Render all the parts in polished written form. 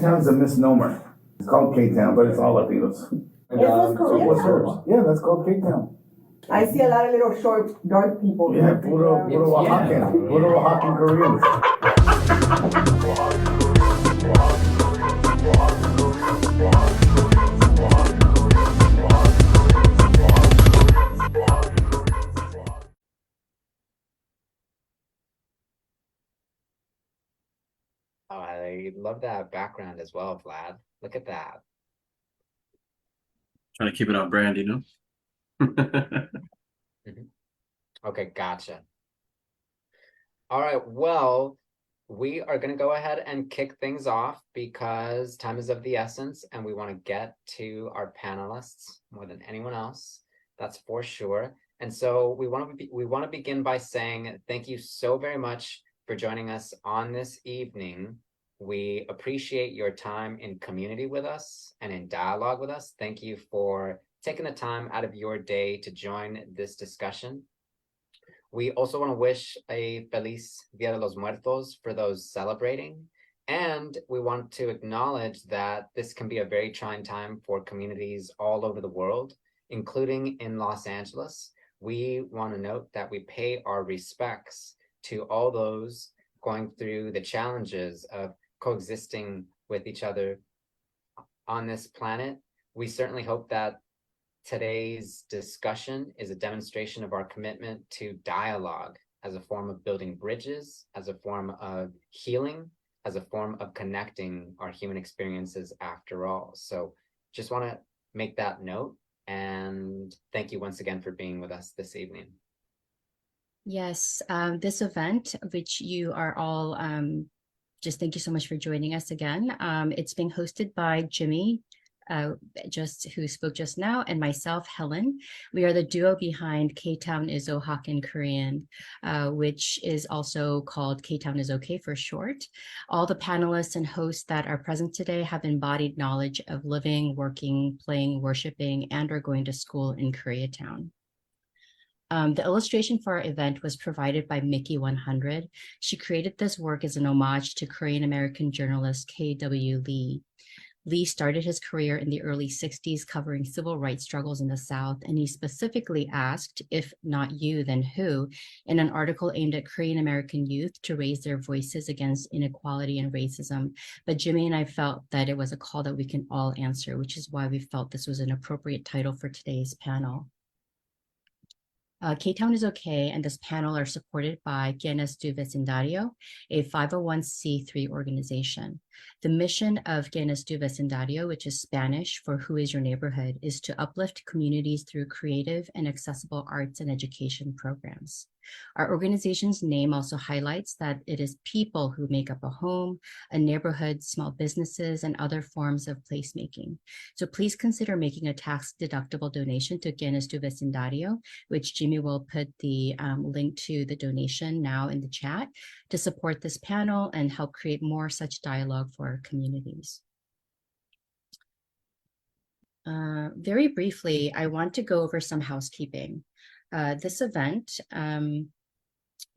K-Town's a misnomer. It's called K-Town, but it's all Latinos. And, so what's hers? Yeah, that's called K-Town. I see a lot of little short, dark people. Yeah, puro Oaxacan. Puro Oaxacan Koreans. Oh, I love that background as well, Vlad. Look at that. Trying to keep it on brand, you know? Okay, gotcha. All right, well, we are going to go ahead and kick things off because time is of the essence and we want to get to our panelists more than anyone else. That's for sure. And so we want to begin by saying thank you so very much for joining us on this evening. We appreciate your time in community with us and in dialogue with us. Thank you for taking the time out of your day to join this discussion. We also want to wish a Feliz Dia de los Muertos for those celebrating. And we want to acknowledge that this can be a very trying time for communities all over the world, including in Los Angeles. We want to note that we pay our respects to all those going through the challenges of coexisting with each other on this planet. We certainly hope that today's discussion is a demonstration of our commitment to dialogue as a form of building bridges, as a form of healing, as a form of connecting our human experiences after all. So just want to make that note and thank you once again for being with us this evening. Yes, this event, which you are all, just thank you so much for joining us again. It's being hosted by Jimmy, who spoke just now, and myself, Helen. We are the duo behind K-Town Is Oaxacan Korean, which is also called K-Town Is Okay for short. All the panelists and hosts that are present today have embodied knowledge of living, working, playing, worshiping, and or going to school in Koreatown. The illustration for our event was provided by Mickey 100. She created this work as an homage to Korean American journalist K.W. Lee. Lee started his career in the early 60s covering civil rights struggles in the South, and he specifically asked, if not you, then who, in an article aimed at Korean American youth to raise their voices against inequality and racism. But Jimmy and I felt that it was a call that we can all answer, which is why we felt this was an appropriate title for today's panel. K-Town is Okay, and this panel are supported by Quienes tu Vecindario, a 501c3 organization. The mission of Quienes tu Vecindario, which is Spanish for Who is Your Neighborhood, is to uplift communities through creative and accessible arts and education programs. Our organization's name also highlights that it is people who make up a home, a neighborhood, small businesses, and other forms of placemaking. So please consider making a tax-deductible donation to Quienes tu Vecindario, which Jimmy will put the link to the donation now in the chat to support this panel and help create more such dialogue for our communities. Very briefly, I want to go over some housekeeping. This event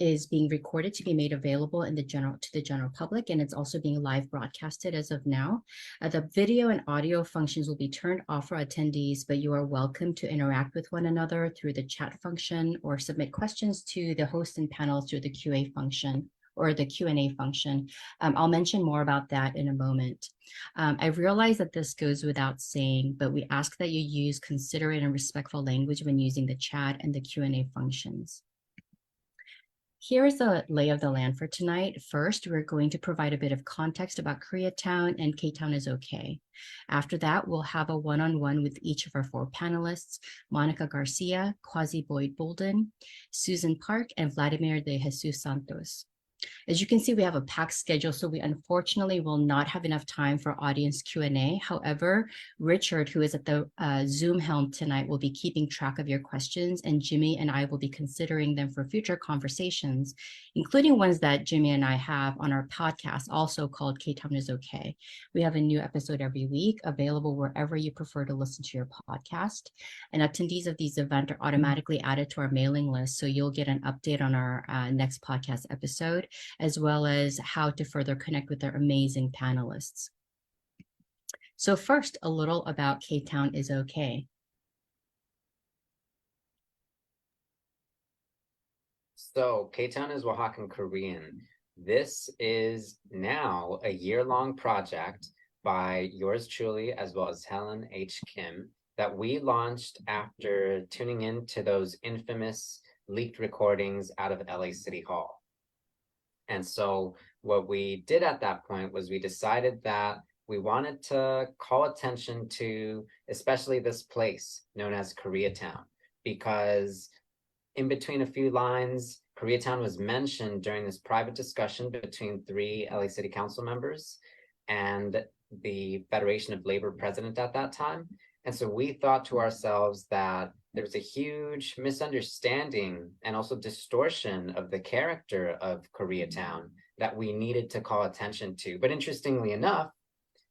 is being recorded to be made available to the general public, and it's also being live broadcasted as of now. The video and audio functions will be turned off for attendees, but you are welcome to interact with one another through the chat function or submit questions to the host and panel through the QA function or the Q&A function. I'll mention more about that in a moment. I realize that this goes without saying, but we ask that you use considerate and respectful language when using the chat and the Q&A functions. Here is the lay of the land for tonight. First, we're going to provide a bit of context about Koreatown and K-Town Is Okay. After that, we'll have a one-on-one with each of our four panelists, Monica Garcia, Quasi Boyd Bolden, Susan Park, and Vladimir de Jesus Santos. As you can see, we have a packed schedule, so we unfortunately will not have enough time for audience Q&A. However, Richard, who is at the Zoom helm tonight, will be keeping track of your questions, and Jimmy and I will be considering them for future conversations, including ones that Jimmy and I have on our podcast, also called K-Town Is Okay. We have a new episode every week, available wherever you prefer to listen to your podcast. And attendees of these events are automatically added to our mailing list, so you'll get an update on our next podcast episode, as well as how to further connect with our amazing panelists. So first, a little about K-Town Is Okay. So K-Town is Oaxacan Korean. This is now a year-long project by yours truly, as well as Helen H. Kim, that we launched after tuning in to those infamous leaked recordings out of LA City Hall. And so what we did at that point was we decided that we wanted to call attention to especially this place known as Koreatown, because in between a few lines, Koreatown was mentioned during this private discussion between 3 LA City Council members and the Federation of Labor president at that time. And so we thought to ourselves that there was a huge misunderstanding and also distortion of the character of Koreatown that we needed to call attention to. But interestingly enough,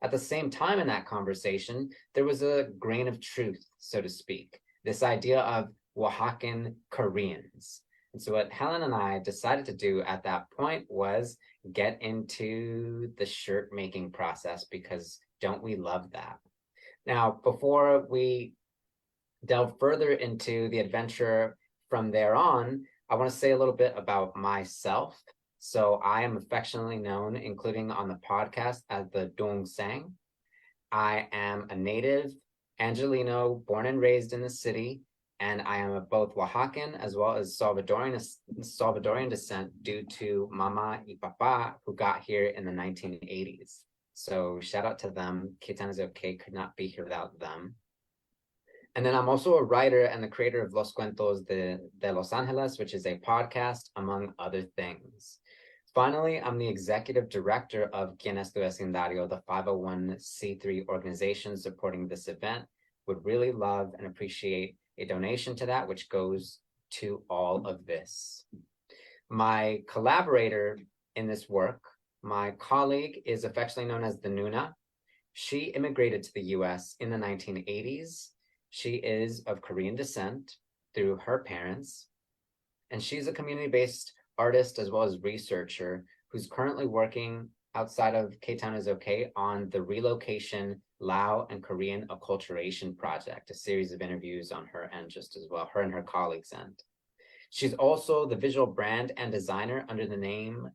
at the same time in that conversation, there was a grain of truth, so to speak, this idea of Oaxacan Koreans. And so what Helen and I decided to do at that point was get into the shirt making process, because don't we love that? Now, before we delve further into the adventure from there on, I want to say a little bit about myself. So I am affectionately known, including on the podcast, as the Dong Sang. I am a native Angelino, born and raised in the city, and I am of both Oaxacan as well as Salvadorian descent due to Mama y Papa, who got here in the 1980s. So shout out to them. K-Town Is Okay could not be here without them. And then I'm also a writer and the creator of Los Cuentos de Los Angeles, which is a podcast, among other things. Finally, I'm the executive director of Quien es tu Vecindario, the 501c3 organization supporting this event. Would really love and appreciate a donation to that, which goes to all of this. My collaborator in this work, my colleague, is affectionately known as the Nuna. She immigrated to the US in the 1980s. She is of Korean descent through her parents, and she's a community-based artist as well as researcher who's currently working outside of K-Town Is Okay on the Relocation Lao and Korean Acculturation Project, a series of interviews on her end just as well, her and her colleagues' end. She's also the visual brand and designer under the name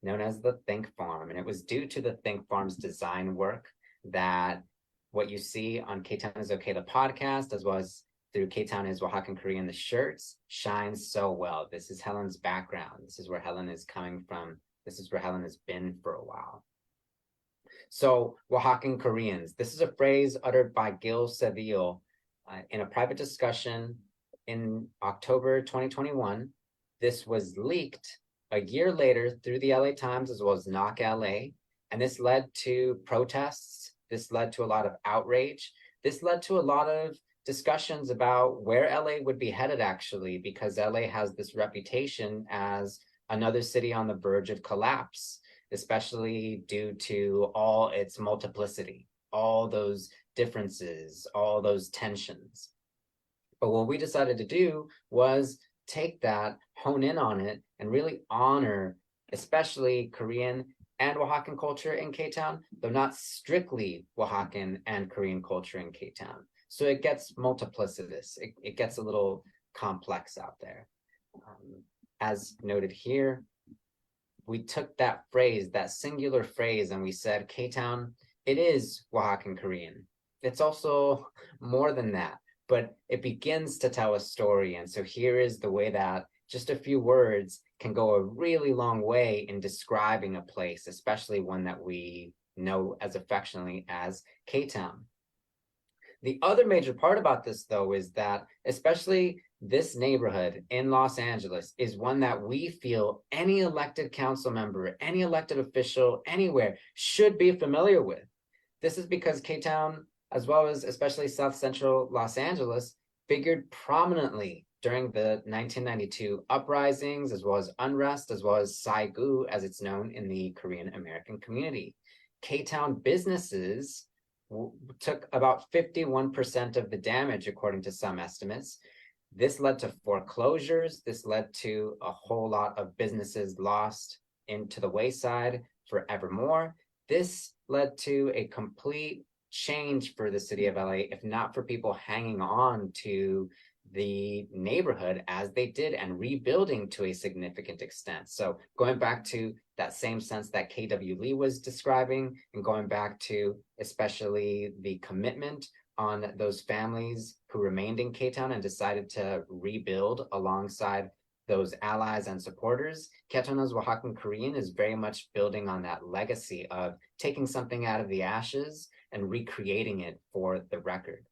known as the Think Farm, and it was due to the Think Farm's design work that what you see on K-Town Is Okay, the podcast, as well as through K-Town Is Oaxacan Korean, the shirts, shines so well. This is Helen's background. This is where Helen is coming from. This is where Helen has been for a while. So Oaxacan Koreans, this is a phrase uttered by Gil Seville in a private discussion in October 2021. This was leaked a year later through the LA Times as well as Knock LA. And this led to protests. This led to a lot of outrage. This led to a lot of discussions about where LA would be headed, actually, because LA has this reputation as another city on the verge of collapse, especially due to all its multiplicity, all those differences, all those tensions. But what we decided to do was take that, hone in on it, and really honor especially Korean and Oaxacan culture in K-Town, though not strictly Oaxacan and Korean culture in K-Town. So it gets multiplicitous. It gets a little complex out there. As noted here, we took that phrase, that singular phrase, and we said, K-Town, it is Oaxacan Korean. It's also more than that, but it begins to tell a story. And so here is the way that just a few words can go a really long way in describing a place, especially one that we know as affectionately as K-Town. The other major part about this, though, is that especially this neighborhood in Los Angeles is one that we feel any elected council member, any elected official anywhere should be familiar with. This is because K-Town, as well as especially South Central Los Angeles, figured prominently during the 1992 uprisings, as well as unrest, as well as Saigu, as it's known in the Korean American community. K-Town businesses took about 51% of the damage, according to some estimates. This led to foreclosures. This led to a whole lot of businesses lost into the wayside forevermore. This led to a complete change for the city of LA if not for people hanging on to the neighborhood as they did and rebuilding to a significant extent. So going back to that same sense that KW Lee was describing, and going back to especially the commitment on those families who remained in K-Town and decided to rebuild alongside those allies and supporters, K-Town Is Oaxacan Korean is very much building on that legacy of taking something out of the ashes and recreating it for the record.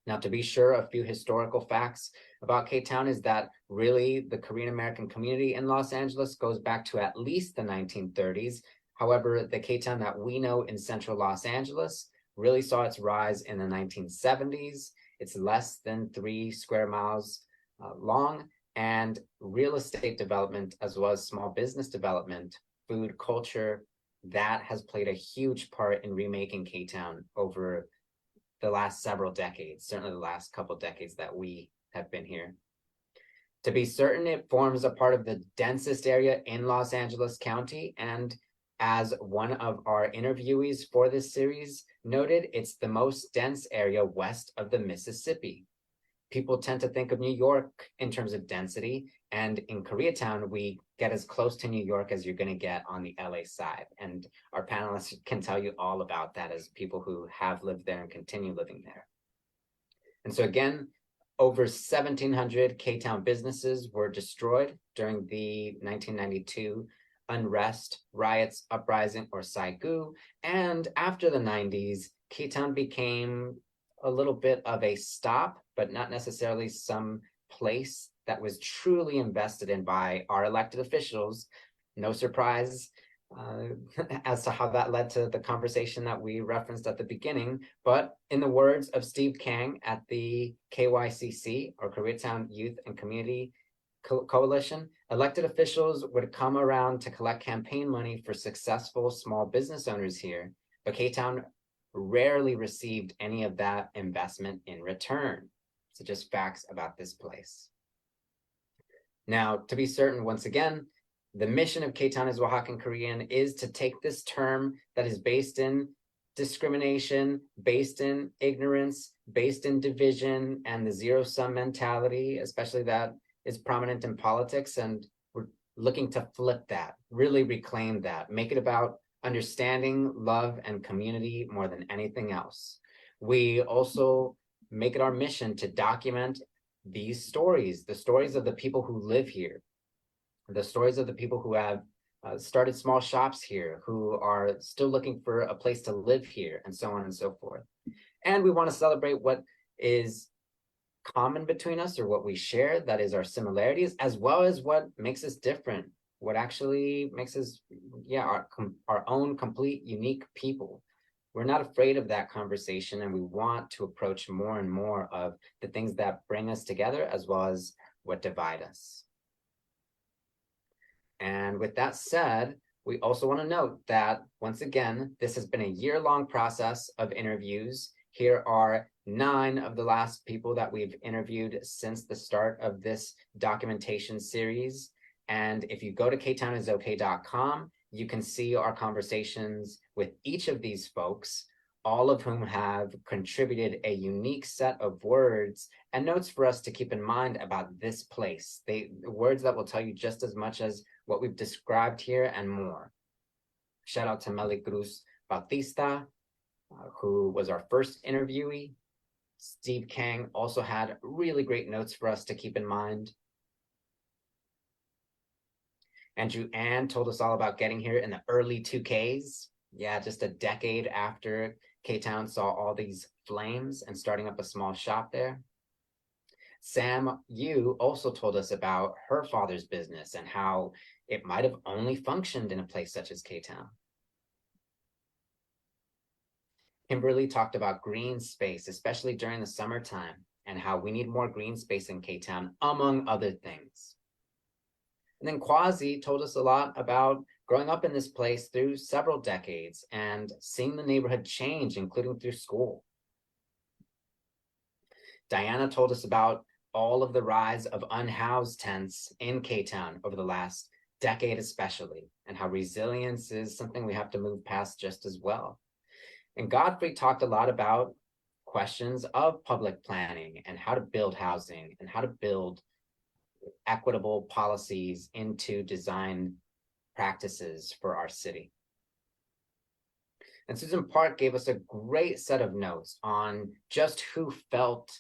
Now, to be sure, a few historical facts about K-Town is that really the Korean American community in Los Angeles goes back to at least the 1930s. However, the K-Town that we know in central Los Angeles really saw its rise in the 1970s. It's less than 3 square miles long, and real estate development, as well as small business development, food, culture, that has played a huge part in remaking K-Town over the last several decades, certainly the last couple decades that we have been here. To be certain, it forms a part of the densest area in Los Angeles County, and as one of our interviewees for this series noted, it's the most dense area west of the Mississippi. People tend to think of New York in terms of density, and in Koreatown, we get as close to New York as you're going to get on the LA side. And our panelists can tell you all about that as people who have lived there and continue living there. And so again, over 1,700 K-Town businesses were destroyed during the 1992 unrest, riots, uprising, or Saigu. And after the 90s, K-Town became a little bit of a stop, but not necessarily some place that was truly invested in by our elected officials. No surprise as to how that led to the conversation that we referenced at the beginning. But in the words of Steve Kang at the KYCC, or Koreatown Youth and Community Coalition, elected officials would come around to collect campaign money for successful small business owners here, but K-Town rarely received any of that investment in return. So just facts about this place. Now, to be certain, once again, the mission of K-Town Is Oaxacan Korean is to take this term that is based in discrimination, based in ignorance, based in division, and the zero-sum mentality, especially that is prominent in politics, and we're looking to flip that, really reclaim that, make it about understanding, love, and community more than anything else. We also make it our mission to document these stories, the stories of the people who live here, the stories of the people who have started small shops here, who are still looking for a place to live here, and so on and so forth. And we want to celebrate what is common between us, or what we share, that is our similarities, as well as what makes us different, what actually makes us, our own complete unique people. We're not afraid of that conversation, and we want to approach more and more of the things that bring us together as well as what divide us. And with that said, we also want to note that, once again, this has been a year-long process of interviews. Here are 9 of the last people that we've interviewed since the start of this documentation series. And if you go to ktownisok.com, you can see our conversations with each of these folks, all of whom have contributed a unique set of words and notes for us to keep in mind about this place. Words that will tell you just as much as what we've described here and more. Shout out to Meli Cruz Bautista, who was our first interviewee. Steve Kang also had really great notes for us to keep in mind. Andrew Ann told us all about getting here in the early 2Ks. Yeah, just a decade after K-Town saw all these flames and starting up a small shop there. Sam Yu also told us about her father's business and how it might have only functioned in a place such as K-Town. Kimberly talked about green space, especially during the summertime, and how we need more green space in K-Town, among other things. And then Quasi told us a lot about growing up in this place through several decades and seeing the neighborhood change, including through school. Diana told us about all of the rise of unhoused tents in K-Town over the last decade especially, and how resilience is something we have to move past just as well. And Godfrey talked a lot about questions of public planning and how to build housing and how to build equitable policies into design practices for our city. And Susan Park gave us a great set of notes on just who felt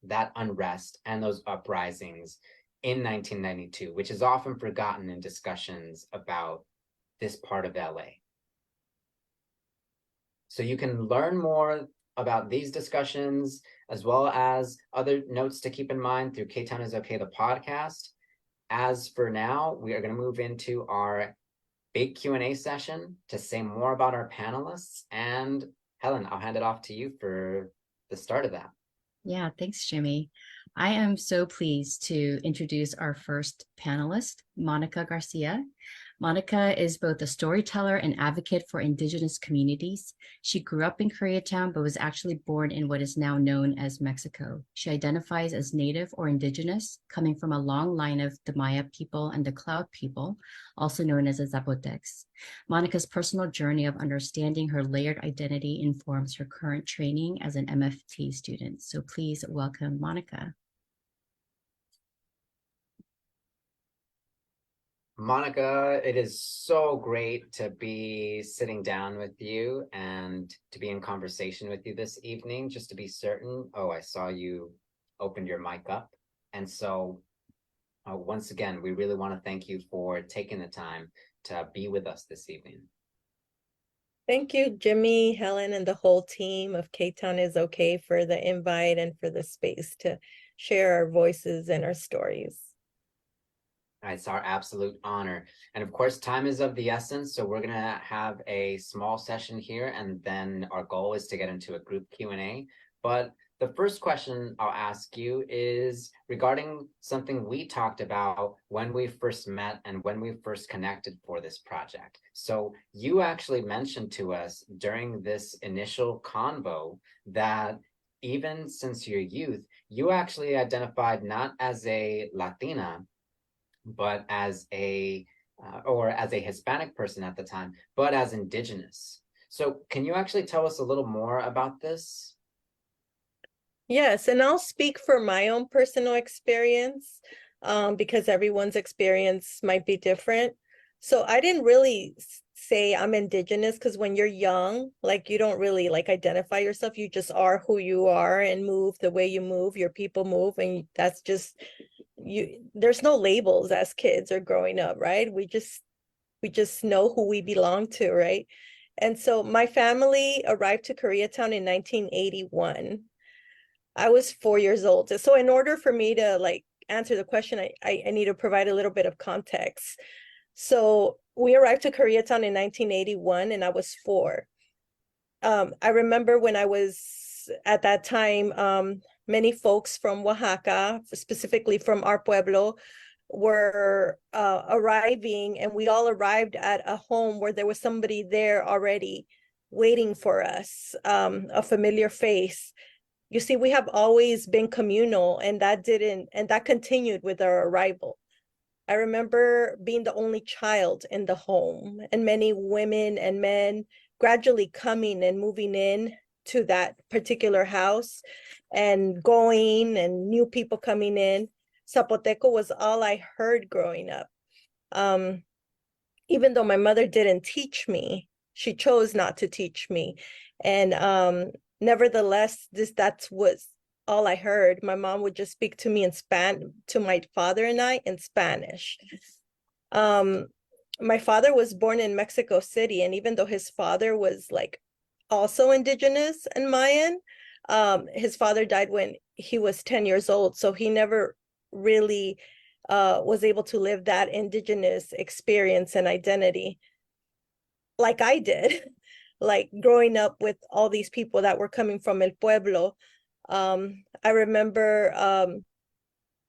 that unrest and those uprisings in 1992, which is often forgotten in discussions about this part of LA. So you can learn more about these discussions, as well as other notes to keep in mind through K-Town Is Okay, the podcast. As for now, we are going to move into our big Q&A session to say more about our panelists. And Helen, I'll hand it off to you for the start of that. Yeah, thanks, Jimmy. I am so pleased to introduce our first panelist, Monica Garcia. Monica is both a storyteller and advocate for Indigenous communities. She grew up in Koreatown, but was actually born in what is now known as Mexico. She identifies as Native or Indigenous, coming from a long line of the Maya people and the Cloud people, also known as the Zapotecs. Monica's personal journey of understanding her layered identity informs her current training as an MFT student. So please welcome Monica. Monica, it is so great to be sitting down with you and to be in conversation with you this evening, just to be certain. Oh, I saw you opened your mic up. And so once again, we really want to thank you for taking the time to be with us this evening. Thank you, Jimmy, Helen, and the whole team of K-Town Is Okay for the invite and for the space to share our voices and our stories. It's our absolute honor. And of course, time is of the essence. So we're going to have a small session here, and then our goal is to get into a group Q&A. But the first question I'll ask you is regarding something we talked about when we first met and when we first connected for this project. So you actually mentioned to us during this initial convo that even since your youth, you actually identified not as a Latina, but as a Hispanic person at the time, but as Indigenous. So can you actually tell us a little more about this? Yes, and I'll speak for my own personal experience because everyone's experience might be different. So I didn't really say I'm Indigenous because when you're young, like you don't really like identify yourself. You just are who you are and move the way you move, your people move, and that's just you. There's no labels as kids or growing up, right? We just know who we belong to, right? And so my family arrived to Koreatown in 1981. I was 4 years old. So in order for me to like answer the question, I need to provide a little bit of context. So we arrived to Koreatown in 1981 and I was 4. I remember when I was at that time, many folks from Oaxaca, specifically from our pueblo, were arriving, and we all arrived at a home where there was somebody there already waiting for us, a familiar face. You see, we have always been communal, and that continued with our arrival. I remember being the only child in the home, and many women and men gradually coming and moving in to that particular house and going, and new people coming in. Zapoteco was all I heard growing up. Even though my mother didn't teach me, she chose not to teach me. And nevertheless, that was all I heard. My mom would just speak to me in to my father and I in Spanish. My father was born in Mexico City, and even though his father was like also Indigenous and Mayan, his father died when he was 10 years old. So he never really was able to live that Indigenous experience and identity like I did. Like growing up with all these people that were coming from El Pueblo. I remember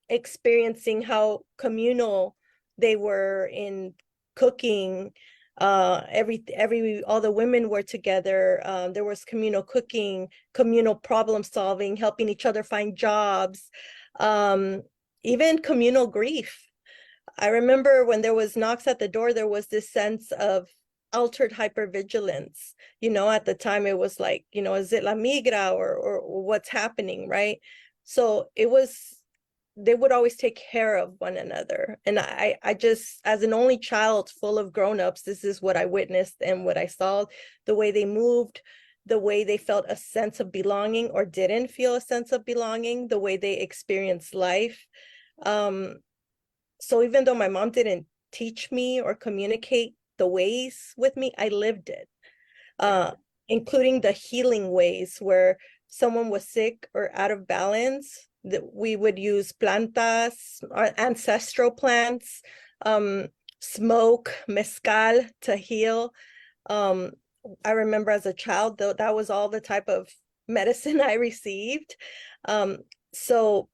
experiencing how communal they were in cooking. All the women were together. There was communal cooking, communal problem solving, helping each other find jobs, even communal grief. I remember when there was knocks at the door, there was this sense of altered hypervigilance. At the time it was like, is it la migra or what's happening, right? So they would always take care of one another. And I just, as an only child full of grown-ups, this is what I witnessed and what I saw, the way they moved, the way they felt a sense of belonging or didn't feel a sense of belonging, the way they experienced life. So even though my mom didn't teach me or communicate the ways with me, I lived it, including the healing ways where someone was sick or out of balance, that we would use plantas, or ancestral plants, smoke, mezcal to heal. I remember as a child, though, that was all the type of medicine I received. So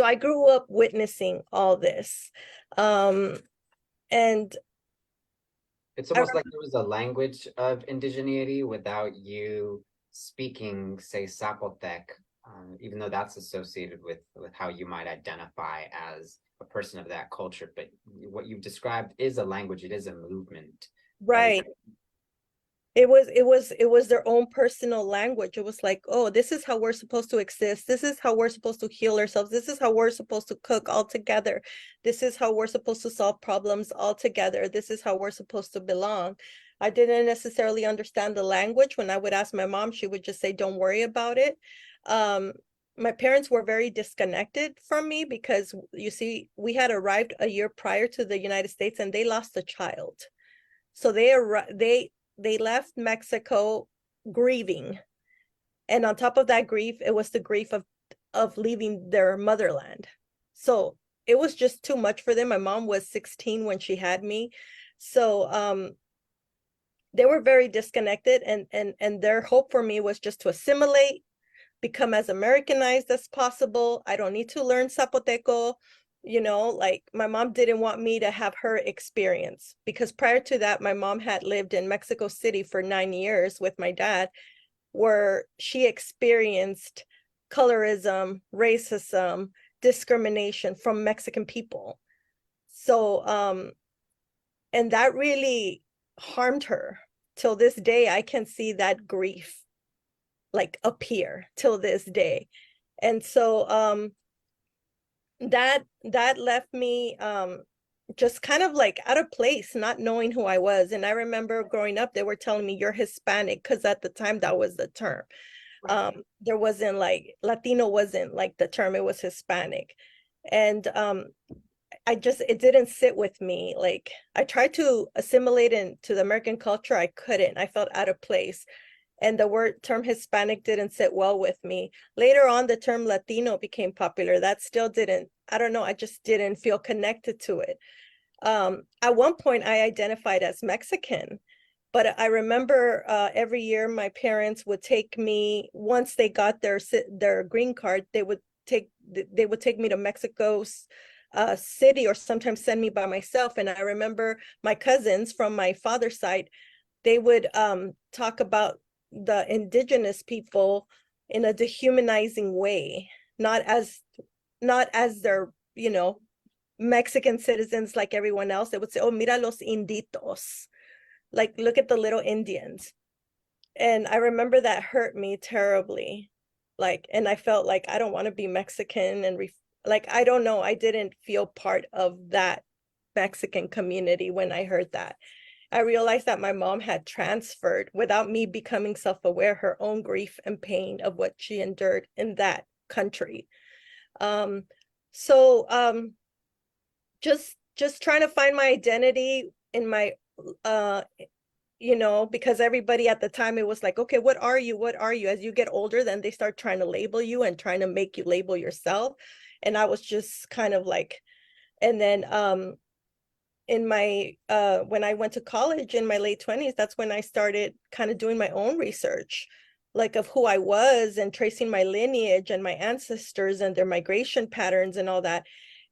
I grew up witnessing all this. And It's almost like there was a language of indigeneity without you speaking, say, Zapotec, even though that's associated with how you might identify as a person of that culture. But what you've described is a language, it is a movement. right. It was their own personal language. It was like, oh, this is how we're supposed to exist. This is how we're supposed to heal ourselves. This is how we're supposed to cook all together. This is how we're supposed to solve problems all together. This is how we're supposed to belong. I didn't necessarily understand the language. When I would ask my mom, she would just say, don't worry about it. My parents were very disconnected from me because, you see, we had arrived a year prior to the United States and they lost a child. So they left Mexico grieving. And on top of that grief, it was the grief of leaving their motherland. So it was just too much for them. My mom was 16 when she had me. So they were very disconnected, and their hope for me was just to assimilate, become as Americanized as possible. I don't need to learn Zapoteco. Like my mom didn't want me to have her experience, because prior to that, my mom had lived in Mexico City for 9 years with my dad, where she experienced colorism, racism, discrimination from Mexican people. So, and that really harmed her. Till this day, I can see that grief like appear till this day. And so, that left me just kind of like out of place, not knowing who I was. And I remember growing up, they were telling me you're Hispanic, because at the time that was the term. There wasn't like Latino, wasn't like the term, it was Hispanic. And it didn't sit with me. Like I tried to assimilate into the American culture, I couldn't. I felt out of place. And the term Hispanic didn't sit well with me. Later on, the term Latino became popular. That still didn't, I don't know, I just didn't feel connected to it. At one point, I identified as Mexican, but I remember every year my parents would take me, once they got their green card, they would take me to Mexico's city, or sometimes send me by myself. And I remember my cousins from my father's side, they would talk about the indigenous people in a dehumanizing way, not as their, Mexican citizens like everyone else. They would say, oh, mira los inditos, like, look at the little Indians. And I remember that hurt me terribly. Like, and I felt like I don't want to be Mexican, and like, I don't know, I didn't feel part of that Mexican community when I heard that. I realized that my mom had transferred, without me becoming self-aware, her own grief and pain of what she endured in that country. Just trying to find my identity in my, because everybody at the time, it was like, okay, what are you? What are you? As you get older, then they start trying to label you and trying to make you label yourself. And I was just kind of like, and then, in my when I went to college in my late 20s, that's when I started kind of doing my own research, like of who I was, and tracing my lineage and my ancestors and their migration patterns and all that.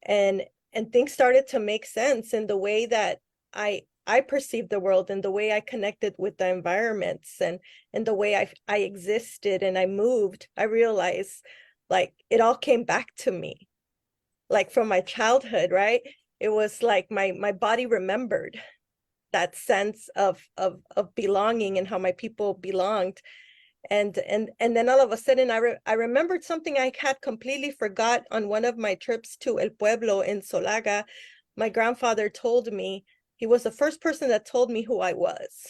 And things started to make sense in the way that I perceived the world, and the way I connected with the environments, and the way I existed and I moved. I realized like it all came back to me, like from my childhood, right? It was like my body remembered. that sense of belonging and how my people belonged. And then all of a sudden I remembered something I had completely forgot on one of my trips to El Pueblo in Solaga. My grandfather told me, he was the first person that told me who I was.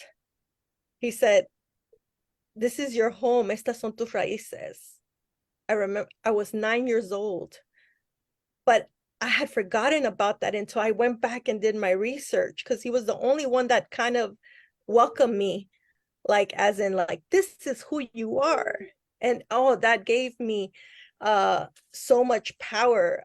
He said, "This is your home, estas son tus raíces." I remember I was 9 years old, but I had forgotten about that until I went back and did my research, because he was the only one that kind of welcomed me, like as in like, this is who you are. And oh, that gave me so much power.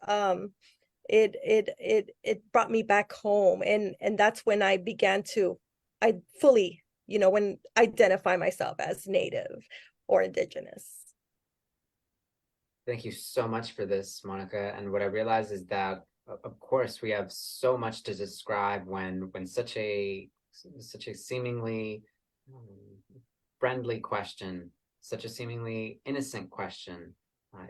It brought me back home, and that's when I began to, I fully, when identify myself as Native or Indigenous. Thank you so much for this, Monica. And what I realize is that, of course, we have so much to describe when such a seemingly friendly question, such a seemingly innocent question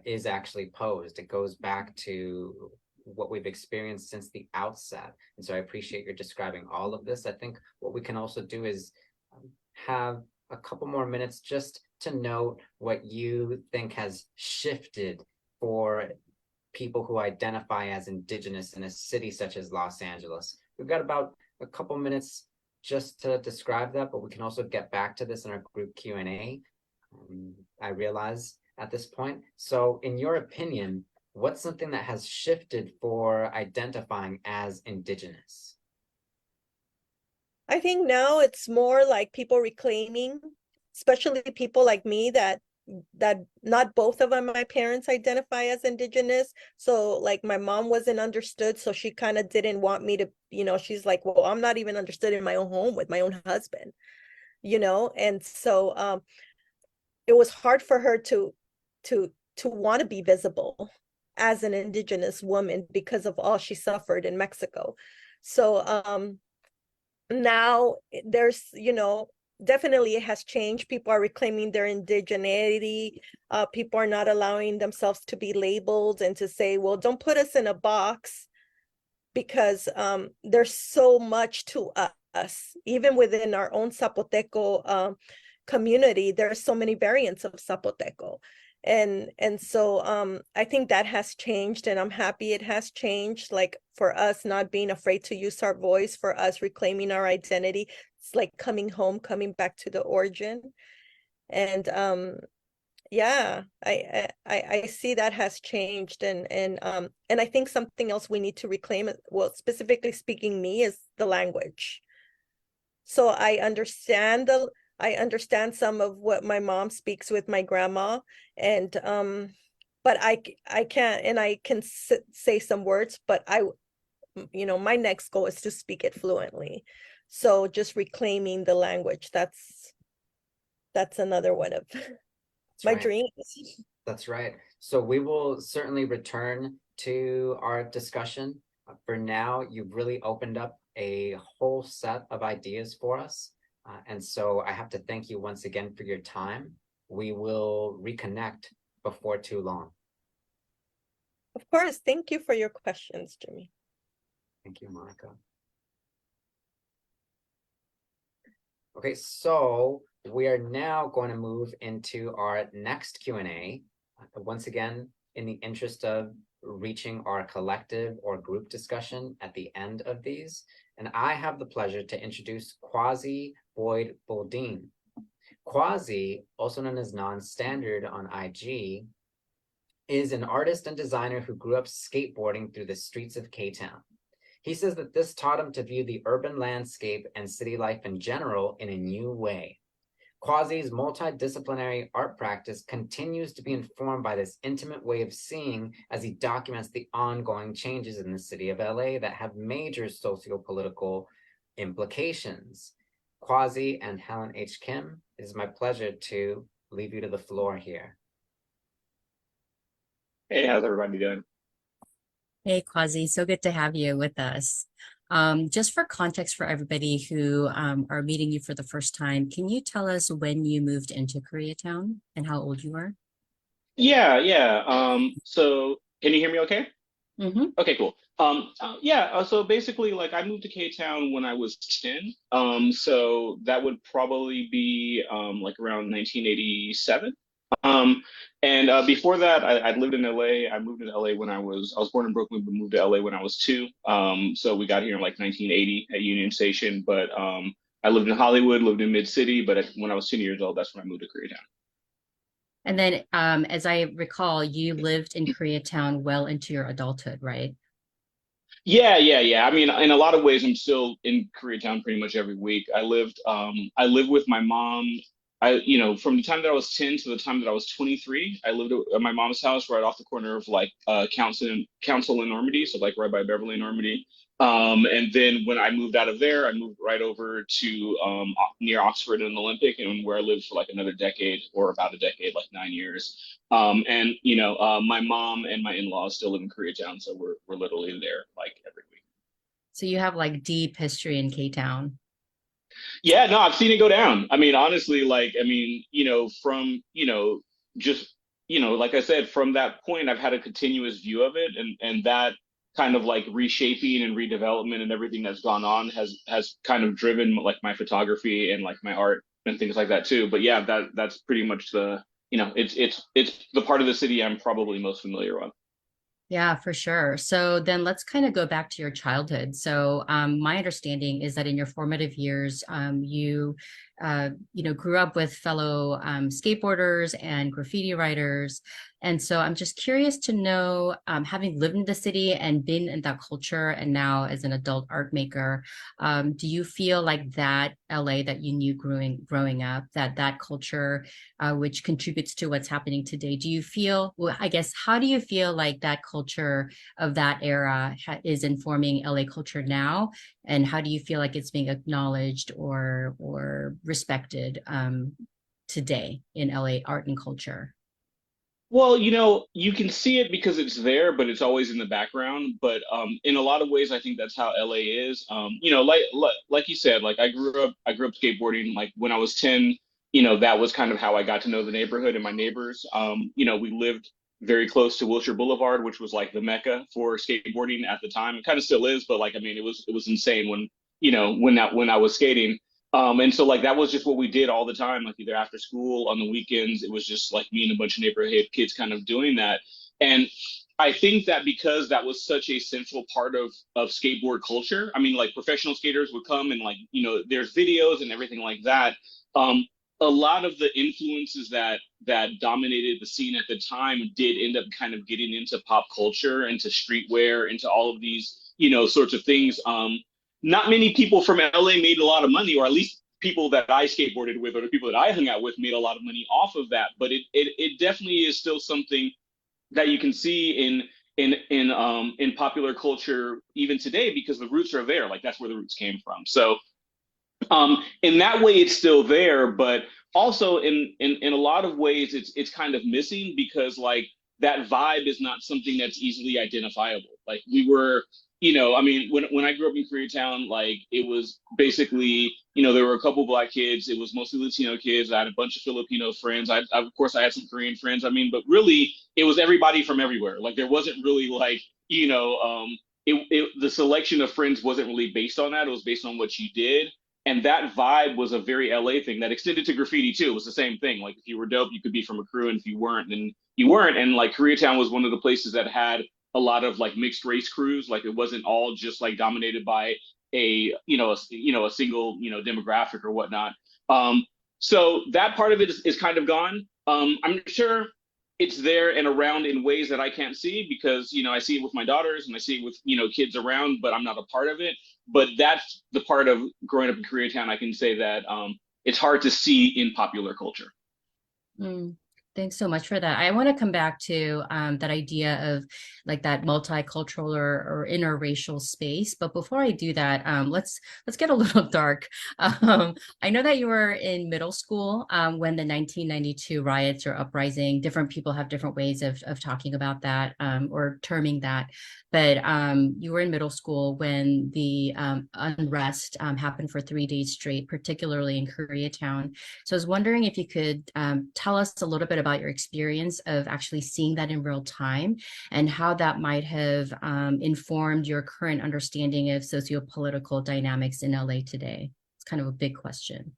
is actually posed. It goes back to what we've experienced since the outset. And so I appreciate your describing all of this. I think what we can also do is have a couple more minutes just to note what you think has shifted for people who identify as Indigenous in a city such as Los Angeles. We've got about a couple minutes just to describe that, but we can also get back to this in our group Q&A, I realize at this point. So in your opinion, what's something that has shifted for identifying as Indigenous? I think now it's more like people reclaiming, especially people like me that not both of my parents identify as Indigenous. So like my mom wasn't understood, so she kind of didn't want me to, she's like, well, I'm not even understood in my own home with my own husband, and so it was hard for her to want to be visible as an Indigenous woman because of all she suffered in Mexico. So now there's, definitely it has changed. People are reclaiming their indigeneity. People are not allowing themselves to be labeled and to say, well, don't put us in a box, because there's so much to us. Even within our own Zapoteco community, there are so many variants of Zapoteco. And so I think that has changed, and I'm happy it has changed, like for us not being afraid to use our voice, for us reclaiming our identity. It's like coming home, coming back to the origin. And yeah, I see that has changed. And I think something else we need to reclaim, well, specifically speaking me, is the language. So I understand some of what my mom speaks with my grandma, and but I can't, and I can say some words, but my next goal is to speak it fluently. So just reclaiming the language, that's another one of my dreams. That's right. So we will certainly return to our discussion. For now, you've really opened up a whole set of ideas for us. And so I have to thank you once again for your time. We will reconnect before too long. Of course. Thank you for your questions, Jimmy. Thank you, Monica. Okay, so we are now going to move into our next Q&A. Once again, in the interest of reaching our collective or group discussion at the end of these. And I have the pleasure to introduce Quasi Boyd Boldine. Quasi, also known as Non-Standard on IG, is an artist and designer who grew up skateboarding through the streets of K-Town. He says that this taught him to view the urban landscape and city life in general in a new way. Quasi's multidisciplinary art practice continues to be informed by this intimate way of seeing as he documents the ongoing changes in the city of LA that have major socio-political implications. Quasi and Helen H. Kim, it is my pleasure to leave you to the floor here. Hey, how's everybody doing? Hey, Quasi, so good to have you with us. Just for context for everybody who are meeting you for the first time, can you tell us when you moved into Koreatown and how old you are? Yeah. So can you hear me okay? Okay, cool. So basically, like, I moved to K-Town when I was 10. So that would probably be like around 1987. Um, and before that, I'd lived in LA. I moved to LA when I was born in Brooklyn, but moved to LA when I was 2. So we got here in like 1980 at Union Station. But I lived in Hollywood, lived in Mid City. But when I was 10 years old, that's when I moved to Koreatown. And then, as I recall, you lived in Koreatown well into your adulthood, right? Yeah. I mean, in a lot of ways, I'm still in Koreatown pretty much every week. I lived with my mom. From the time that I was 10 to the time that I was 23, I lived at my mom's house right off the corner of like Council and Normandy, so like right by Beverly and Normandy. And then when I moved out of there, I moved right over to near Oxford and Olympic, and where I lived for like another decade or about a decade, like 9 years. My mom and my in-laws still live in Koreatown, so we're literally there like every week. So you have like deep history in K-Town. Yeah, no, I've seen it go down. I mean, honestly, from, just, like I said, from that point, I've had a continuous view of it, and that kind of like reshaping and redevelopment and everything that's gone on has kind of driven like my photography and like my art and things like that too. But yeah, that's pretty much it's the part of the city I'm probably most familiar with. Yeah, for sure. So then let's kind of go back to your childhood. So my understanding is that in your formative years, you grew up with fellow skateboarders and graffiti writers. And so I'm just curious to know, having lived in the city and been in that culture, and now as an adult art maker, do you feel like that LA that you knew growing up, that culture, which contributes to what's happening today, do you feel, well, I guess, how do you feel like that culture of that era is informing LA culture now? And how do you feel like it's being acknowledged or respected today in LA art and culture? Well, you can see it because it's there, but it's always in the background. But in a lot of ways, I think that's how LA is. Like you said, like I grew up skateboarding. Like when I was 10, that was kind of how I got to know the neighborhood and my neighbors. We lived very close to Wilshire Boulevard, which was like the mecca for skateboarding at the time. It kind of still is, but like I mean, it was insane when I was skating. And so like that was just what we did all the time, like either after school, on the weekends. It was just like me and a bunch of neighborhood kids kind of doing that. And I think that because that was such a central part of skateboard culture, I mean, like professional skaters would come and like, there's videos and everything like that. A lot of the influences that dominated the scene at the time did end up kind of getting into pop culture, into streetwear, into all of these, sorts of things. Not many people from LA made a lot of money, or at least people that I skateboarded with or the people that I hung out with made a lot of money off of that. But it definitely is still something that you can see in popular culture even today, because the roots are there. Like that's where the roots came from. So in that way, it's still there, but also in a lot of ways, it's kind of missing, because like that vibe is not something that's easily identifiable. Like we were, I mean, when I grew up in Koreatown, like it was basically, there were a couple Black kids. It was mostly Latino kids. I had a bunch of Filipino friends. Of course, I had some Korean friends. I mean, but really, it was everybody from everywhere. Like there wasn't really like, the selection of friends wasn't really based on that. It was based on what you did. And that vibe was a very LA thing that extended to graffiti too. It was the same thing. Like if you were dope, you could be from a crew, and if you weren't, then you weren't. And like Koreatown was one of the places that had a lot of like mixed race crews. Like it wasn't all just like dominated by a single demographic or whatnot. So that part of it is kind of gone. I'm sure it's there and around in ways that I can't see, because I see it with my daughters and I see it with kids around, but I'm not a part of it. But that's the part of growing up in Koreatown, I can say that it's hard to see in popular culture. Thanks so much for that. I want to come back to that idea of like that multicultural or interracial space. But before I do that, let's get a little dark. I know that you were in middle school when the 1992 riots or uprising. Different people have different ways of talking about that or terming that. But you were in middle school when the unrest happened for 3 days straight, particularly in Koreatown. So I was wondering if you could tell us a little bit about your experience of actually seeing that in real time and how that might have informed your current understanding of socio-political dynamics in LA today? It's kind of a big question.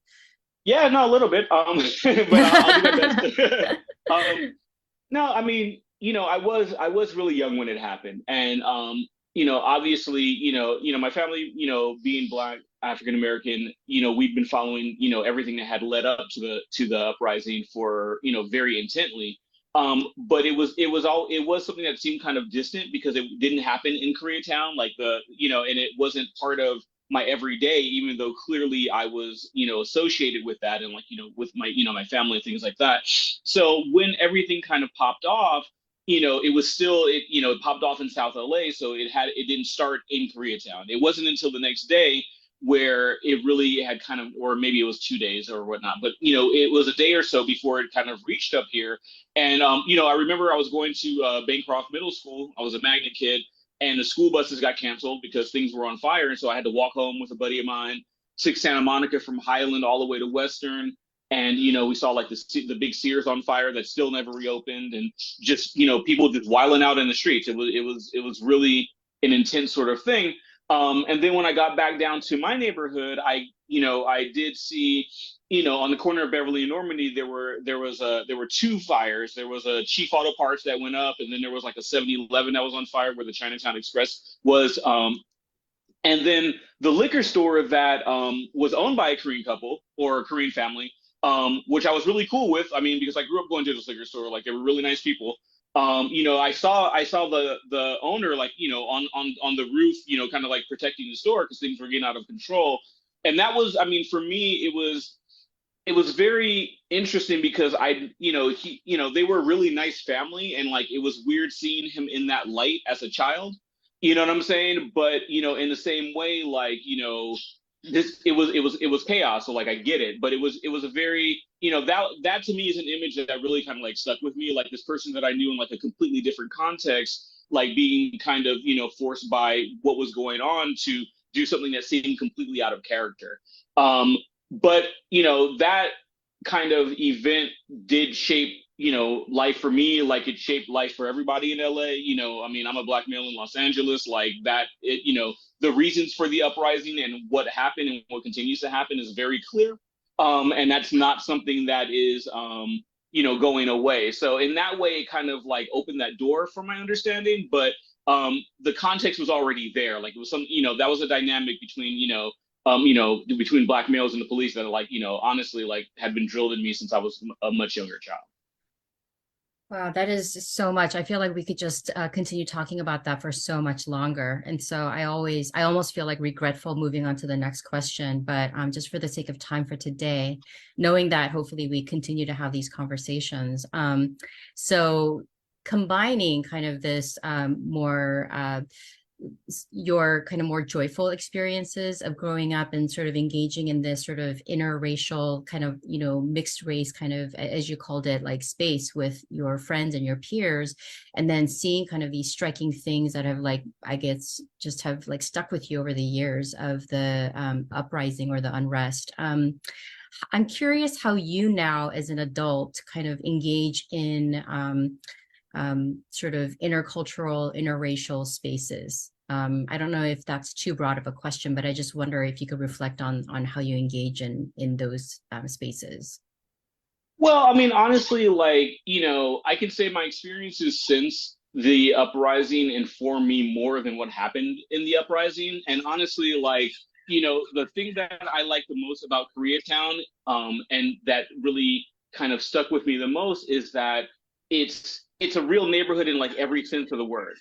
Yeah, no, a little bit. But I'll do my best. No, I mean, I was really young when it happened, and obviously, my family, being Black, African American, we've been following, everything that had led up to the uprising for, very intently. But it was something that seemed kind of distant because it didn't happen in Koreatown, like and it wasn't part of my everyday, even though clearly I was, associated with that and like, with my, my family and things like that. So when everything kind of popped off, it was still, it popped off in South LA. So it didn't start in Koreatown. It wasn't until the next day where it really had kind of, or maybe it was 2 days or whatnot, but, it was a day or so before it kind of reached up here. And, I remember I was going to Bancroft Middle School. I was a magnet kid. And the school buses got canceled because things were on fire. And so I had to walk home with a buddy of mine, took Santa Monica from Highland all the way to Western. And, we saw like the big Sears on fire that still never reopened. And just, people just wiling out in the streets. It was really an intense sort of thing. And then when I got back down to my neighborhood, I did see, on the corner of Beverly and Normandy, there were 2 fires. There was a Chief Auto Parts that went up, and then there was like a 7-Eleven that was on fire where the Chinatown Express was. And then the liquor store that was owned by a Korean couple or a Korean family, which I was really cool with. I mean, because I grew up going to this liquor store, like they were really nice people. I saw the owner like, on the roof, kind of like protecting the store because things were getting out of control. And that was, I mean, for me, it was very interesting because they were a really nice family, and like it was weird seeing him in that light as a child. You know what I'm saying? But in the same way, like it was chaos. So like I get it, but it was a very that to me is an image that really kind of like stuck with me. Like this person that I knew in like a completely different context, like being kind of forced by what was going on to do something that seemed completely out of character. But that kind of event did shape life for me, like it shaped life for everybody in LA. I mean, I'm a Black male in Los Angeles, like that. The reasons for the uprising and what happened and what continues to happen is very clear, and that's not something that is going away. So in that way, it kind of like opened that door for my understanding, but the context was already there. Like it was that was a dynamic between between Black males and the police that like honestly like had been drilled in me since I was a much younger child. Wow, that is so much. I feel like we could just continue talking about that for so much longer. And so I almost feel like regretful moving on to the next question, but just for the sake of time for today, knowing that hopefully we continue to have these conversations. So combining kind of this your kind of more joyful experiences of growing up and sort of engaging in this sort of interracial kind of, mixed race kind of, as you called it, like space with your friends and your peers, and then seeing kind of these striking things that have like, I guess, just have like stuck with you over the years of the uprising or the unrest. I'm curious how you now as an adult kind of engage in sort of intercultural, interracial spaces. I don't know if that's too broad of a question, but I just wonder if you could reflect on how you engage in those spaces. Well, I mean, honestly, like, I can say my experiences since the uprising inform me more than what happened in the uprising. And honestly, like, the thing that I like the most about Koreatown, and that really kind of stuck with me the most is that it's a real neighborhood in like every sense of the word.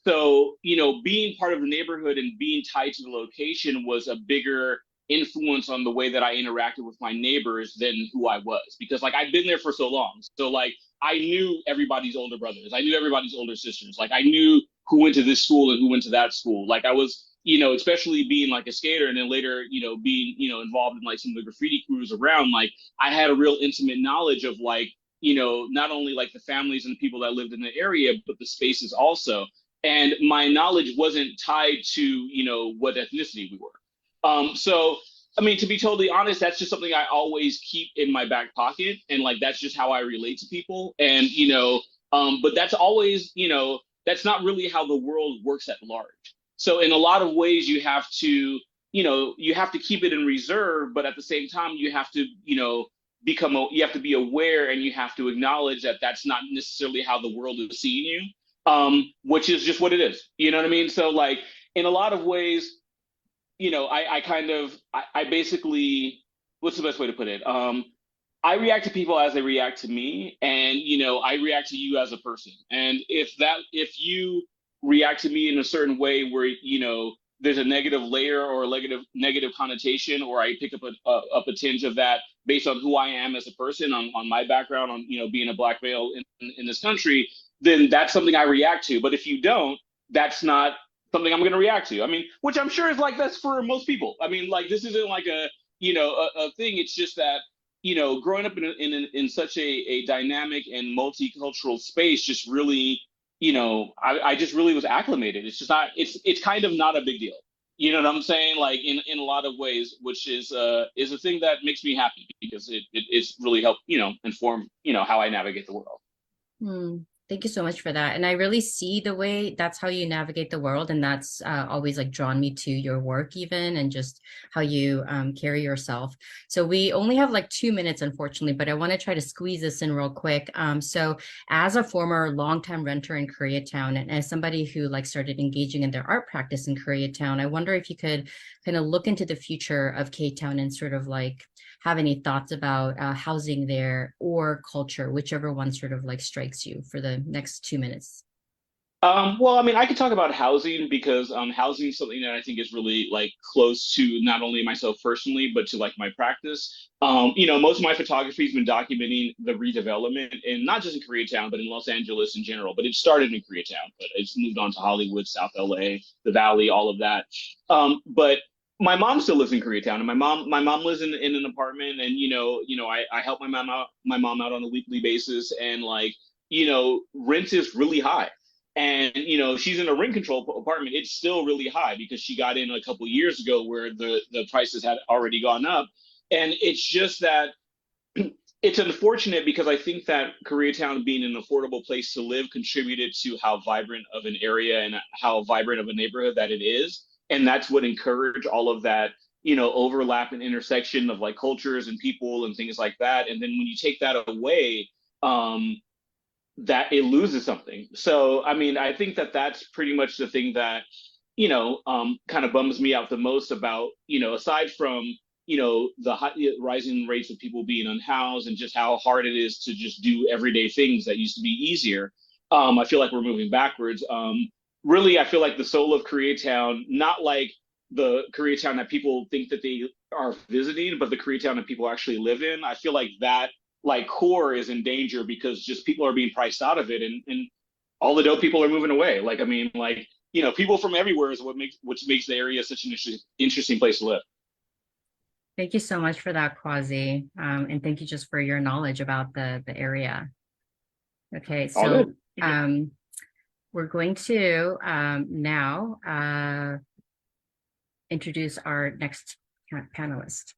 So, being part of the neighborhood and being tied to the location was a bigger influence on the way that I interacted with my neighbors than who I was, because like I'd been there for so long. So like I knew everybody's older brothers. I knew everybody's older sisters. Like I knew who went to this school and who went to that school. Like I was, especially being like a skater and then later, being, involved in like some of the graffiti crews around, like I had a real intimate knowledge of like, not only like the families and the people that lived in the area, but the spaces also. And my knowledge wasn't tied to, what ethnicity we were. So, I mean, to be totally honest, that's just something I always keep in my back pocket, and like that's just how I relate to people. And but that's always, that's not really how the world works at large. So in a lot of ways, you have to, you have to keep it in reserve, but at the same time, you have to, you have to be aware, and you have to acknowledge that that's not necessarily how the world is seeing you, which is just what it is. You know what I mean? So like in a lot of ways, I basically, what's the best way to put it? I react to people as they react to me, and I react to you as a person. And if you react to me in a certain way where there's a negative layer or a negative connotation, or I pick up a tinge of that based on who I am as a person, on my background, on being a Black male in this country, then that's something I react to. But if you don't, that's not something I'm going to react to. I mean, which I'm sure is like that's for most people. I mean, like this isn't like a thing. It's just that growing up in such a dynamic and multicultural space just really I just really was acclimated. It's just not. It's kind of not a big deal. You know what I'm saying? Like in a lot of ways, which is a thing that makes me happy because it's really helped inform how I navigate the world. Hmm. Thank you so much for that. And I really see the way that's how you navigate the world. And that's always like drawn me to your work even, and just how you carry yourself. So we only have like 2 minutes, unfortunately, but I want to try to squeeze this in real quick. So as a former longtime renter in Koreatown, and as somebody who like started engaging in their art practice in Koreatown, I wonder if you could kind of look into the future of K-Town and sort of like have any thoughts about housing there or culture, whichever one sort of like strikes you for the next 2 minutes. Well, I mean, I could talk about housing because housing is something that I think is really like close to not only myself personally, but to like my practice. Most of my photography has been documenting the redevelopment, and not just in Koreatown, but in Los Angeles in general. But it started in Koreatown, but it's moved on to Hollywood, South LA, the Valley, all of that. But my mom still lives in Koreatown, and my mom lives in an apartment, and I help my mom out on a weekly basis, and like rent is really high. And she's in a rent control apartment. It's still really high because she got in a couple of years ago where the prices had already gone up. And it's just that it's unfortunate because I think that Koreatown being an affordable place to live contributed to how vibrant of an area and how vibrant of a neighborhood that it is. And that's what encouraged all of that overlap and intersection of like cultures and people and things like that. And then when you take that away, that it loses something. So, I mean, I think that that's pretty much the thing that, kind of bums me out the most about, aside from, the rising rates of people being unhoused and just how hard it is to just do everyday things that used to be easier. I feel like we're moving backwards. Really, I feel like the soul of Koreatown, not like the Koreatown that people think that they are visiting, but the Koreatown that people actually live in. I feel like that like core is in danger because just people are being priced out of it, and all the dope people are moving away. Like, I mean, like, people from everywhere is which makes the area such an interesting place to live. Thank you so much for that, Quasi. And thank you just for your knowledge about the area. Okay, so we're going to now introduce our next panelist.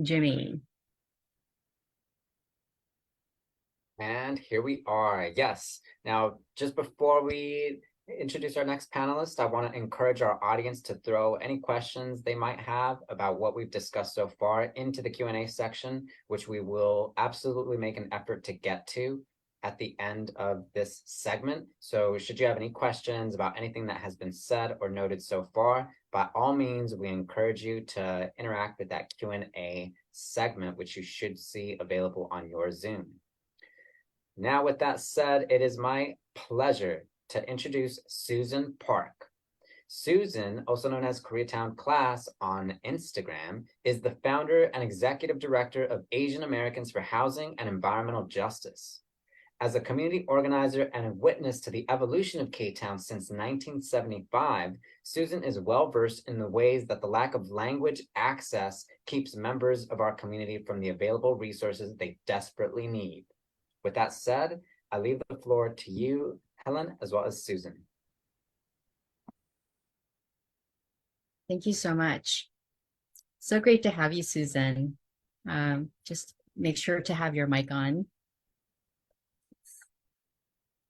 Jimmy. And here we are. Yes. Now, just before we introduce our next panelist, I want to encourage our audience to throw any questions they might have about what we've discussed so far into the Q&A section, which we will absolutely make an effort to get to at the end of this segment. So should you have any questions about anything that has been said or noted so far, by all means, we encourage you to interact with that Q&A segment, which you should see available on your Zoom. Now, with that said, it is my pleasure to introduce Susan Park. Susan, also known as Koreatown Class on Instagram, is the founder and executive director of Asian Americans for Housing and Environmental Justice. As a community organizer and a witness to the evolution of K-Town since 1975, Susan is well-versed in the ways that the lack of language access keeps members of our community from the available resources they desperately need. With that said, I leave the floor to you, Helen, as well as Susan. Thank you so much. So great to have you, Susan. Just make sure to have your mic on.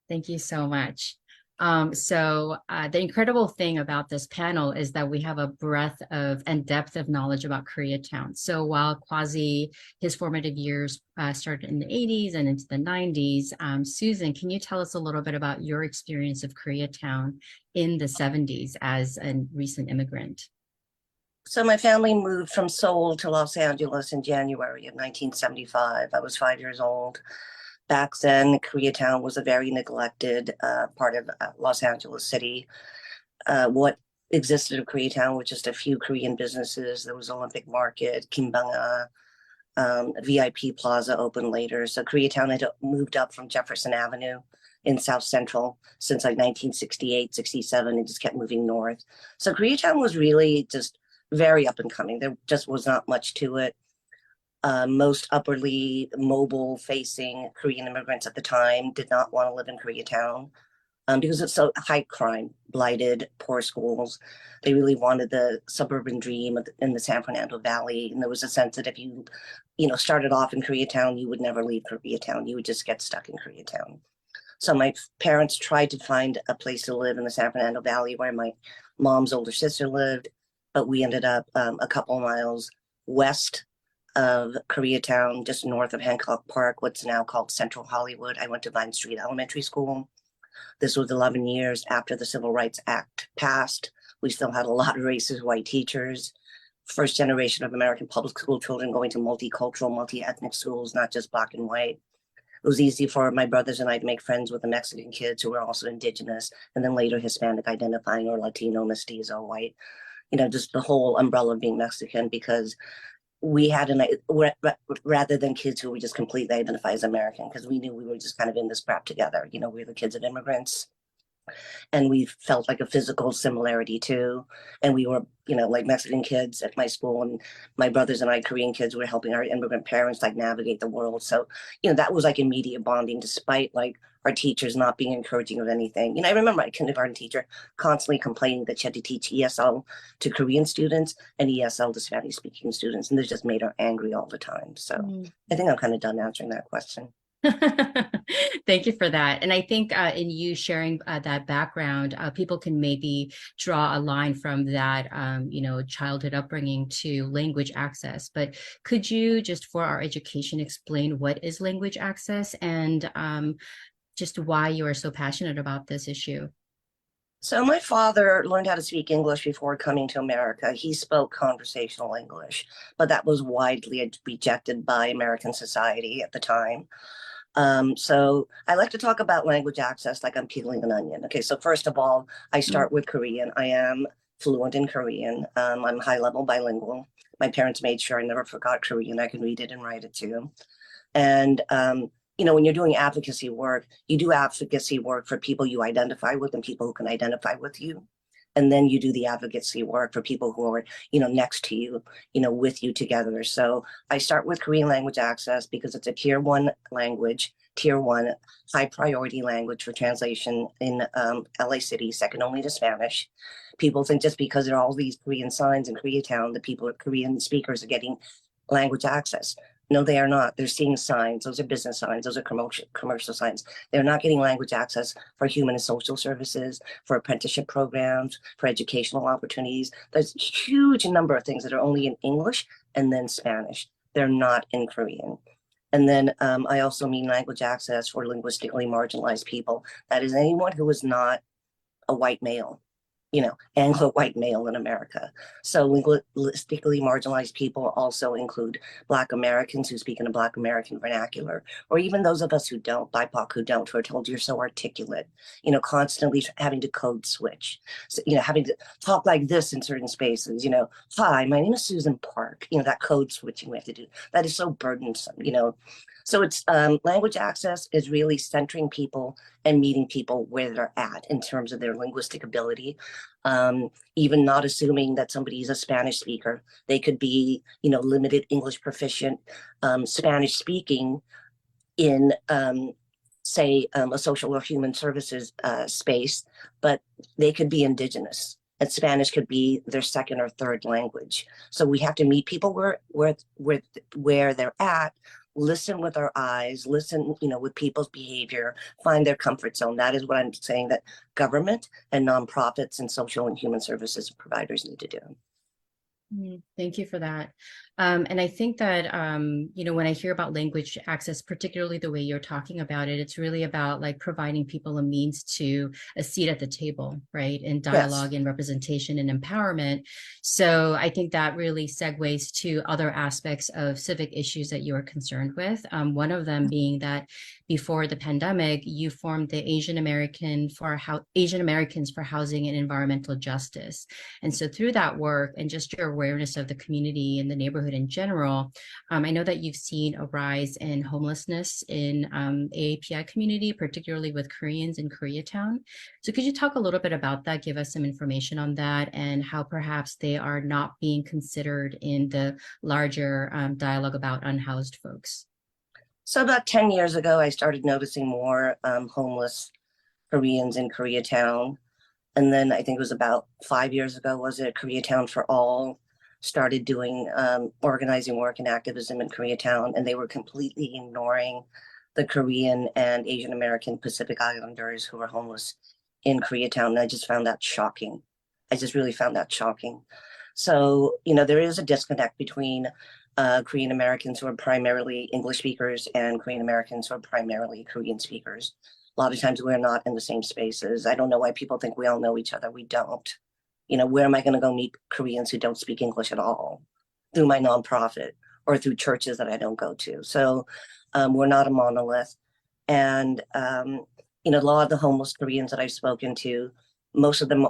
Thank you so much. The incredible thing about this panel is that we have a breadth of and depth of knowledge about Koreatown. So while Quasi, his formative years started in the 80s and into the 90s, Susan, can you tell us a little bit about your experience of Koreatown in the 70s as a recent immigrant? So my family moved from Seoul to Los Angeles in January of 1975. I was 5 years old. Back then, Koreatown was a very neglected part of Los Angeles City. What existed of Koreatown was just a few Korean businesses. There was Olympic Market, Kimbanga, VIP Plaza opened later. So Koreatown had moved up from Jefferson Avenue in South Central since like 1968, 67, and just kept moving north. So Koreatown was really just very up and coming. There just was not much to it. Most upwardly mobile facing Korean immigrants at the time did not want to live in Koreatown because it's so high crime, blighted, poor schools. They really wanted the suburban dream in the San Fernando Valley. And there was a sense that if you started off in Koreatown, you would never leave Koreatown. You would just get stuck in Koreatown. So my parents tried to find a place to live in the San Fernando Valley where my mom's older sister lived, but we ended up a couple miles west of Koreatown, just north of Hancock Park, what's now called Central Hollywood. I went to Vine Street Elementary School. This was 11 years after the Civil Rights Act passed. We still had a lot of racist white teachers. First generation of American public school children going to multicultural, multi-ethnic schools, not just black and white. It was easy for my brothers and I to make friends with the Mexican kids who were also indigenous, and then later Hispanic identifying or Latino, mestizo, white. Just the whole umbrella of being Mexican, because we had rather than kids who would just completely identify as American, because we knew we were just kind of in this crap together. We were the kids of immigrants, and we felt like a physical similarity too. And we were, like Mexican kids at my school, and my brothers and I, Korean kids, were helping our immigrant parents like navigate the world. So, that was like immediate bonding, despite like our teachers not being encouraging of anything. I remember my kindergarten teacher constantly complaining that she had to teach ESL to Korean students and ESL to Spanish speaking students. And this just made her angry all the time. So I think I'm kind of done answering that question. Thank you for that. And I think in you sharing that background, people can maybe draw a line from that, childhood upbringing to language access. But could you, just for our education, explain what is language access and just why you are so passionate about this issue? So my father learned how to speak English before coming to America. He spoke conversational English, but that was widely rejected by American society at the time. So I like to talk about language access like I'm peeling an onion. Okay, so first of all, I start with Korean. I am fluent in Korean. I'm high-level bilingual. My parents made sure I never forgot Korean. I can read it and write it too. And when you're doing advocacy work, you do advocacy work for people you identify with and people who can identify with you. And then you do the advocacy work for people who are, next to you, with you together. So I start with Korean language access because it's a tier 1 language, tier 1 high priority language for translation in LA City, second only to Spanish. People think just because there are all these Korean signs in Koreatown, the people, Korean speakers are getting language access. No, they are not. They're seeing signs. Those are business signs. Those are commercial signs. They're not getting language access for human and social services, for apprenticeship programs, for educational opportunities. There's a huge number of things that are only in English and then Spanish. They're not in Korean. And then I also mean language access for linguistically marginalized people. That is anyone who is not a white male. Anglo-white male in America. So linguistically marginalized people also include Black Americans who speak in a Black American vernacular, or even those of us who don't, BIPOC who don't, who are told you're so articulate, constantly having to code switch, so, having to talk like this in certain spaces, hi, my name is Susan Park, that code switching we have to do. That is so burdensome, So it's language access is really centering people and meeting people where they're at in terms of their linguistic ability. Even not assuming that somebody is a Spanish speaker. They could be, limited English proficient, Spanish speaking in, say, a social or human services space, but they could be indigenous. and Spanish could be their second or third language. So we have to meet people where they're at, listen with our eyes, listen, with people's behavior, find their comfort zone. That is what I'm saying that government and nonprofits and social and human services providers need to do. Thank you for that. And I think that, when I hear about language access, particularly the way you're talking about it, it's really about like providing people a means to a seat at the table, right? And dialogue and representation and empowerment. So I think that really segues to other aspects of civic issues that you are concerned with. One of them being that before the pandemic, you formed the Asian Americans for Housing and Environmental Justice. And so through that work and just your awareness of the community and the neighborhood in general, I know that you've seen a rise in homelessness in AAPI community, particularly with Koreans in Koreatown. So could you talk a little bit about that, give us some information on that and how perhaps they are not being considered in the larger dialogue about unhoused folks? So about 10 years ago, I started noticing more homeless Koreans in Koreatown. And then I think it was about 5 years ago, Koreatown for All started doing organizing work and activism in Koreatown, and they were completely ignoring the Korean and Asian American Pacific Islanders who were homeless in Koreatown. And I just found that shocking. I just really found that shocking. So, there is a disconnect between Korean Americans who are primarily English speakers and Korean Americans who are primarily Korean speakers. A lot of times we're not in the same spaces. I don't know why people think we all know each other. We don't. Where am I going to go meet Koreans who don't speak English at all? Through my nonprofit or through churches that I don't go to. So we're not a monolith. And, a lot of the homeless Koreans that I've spoken to, most of them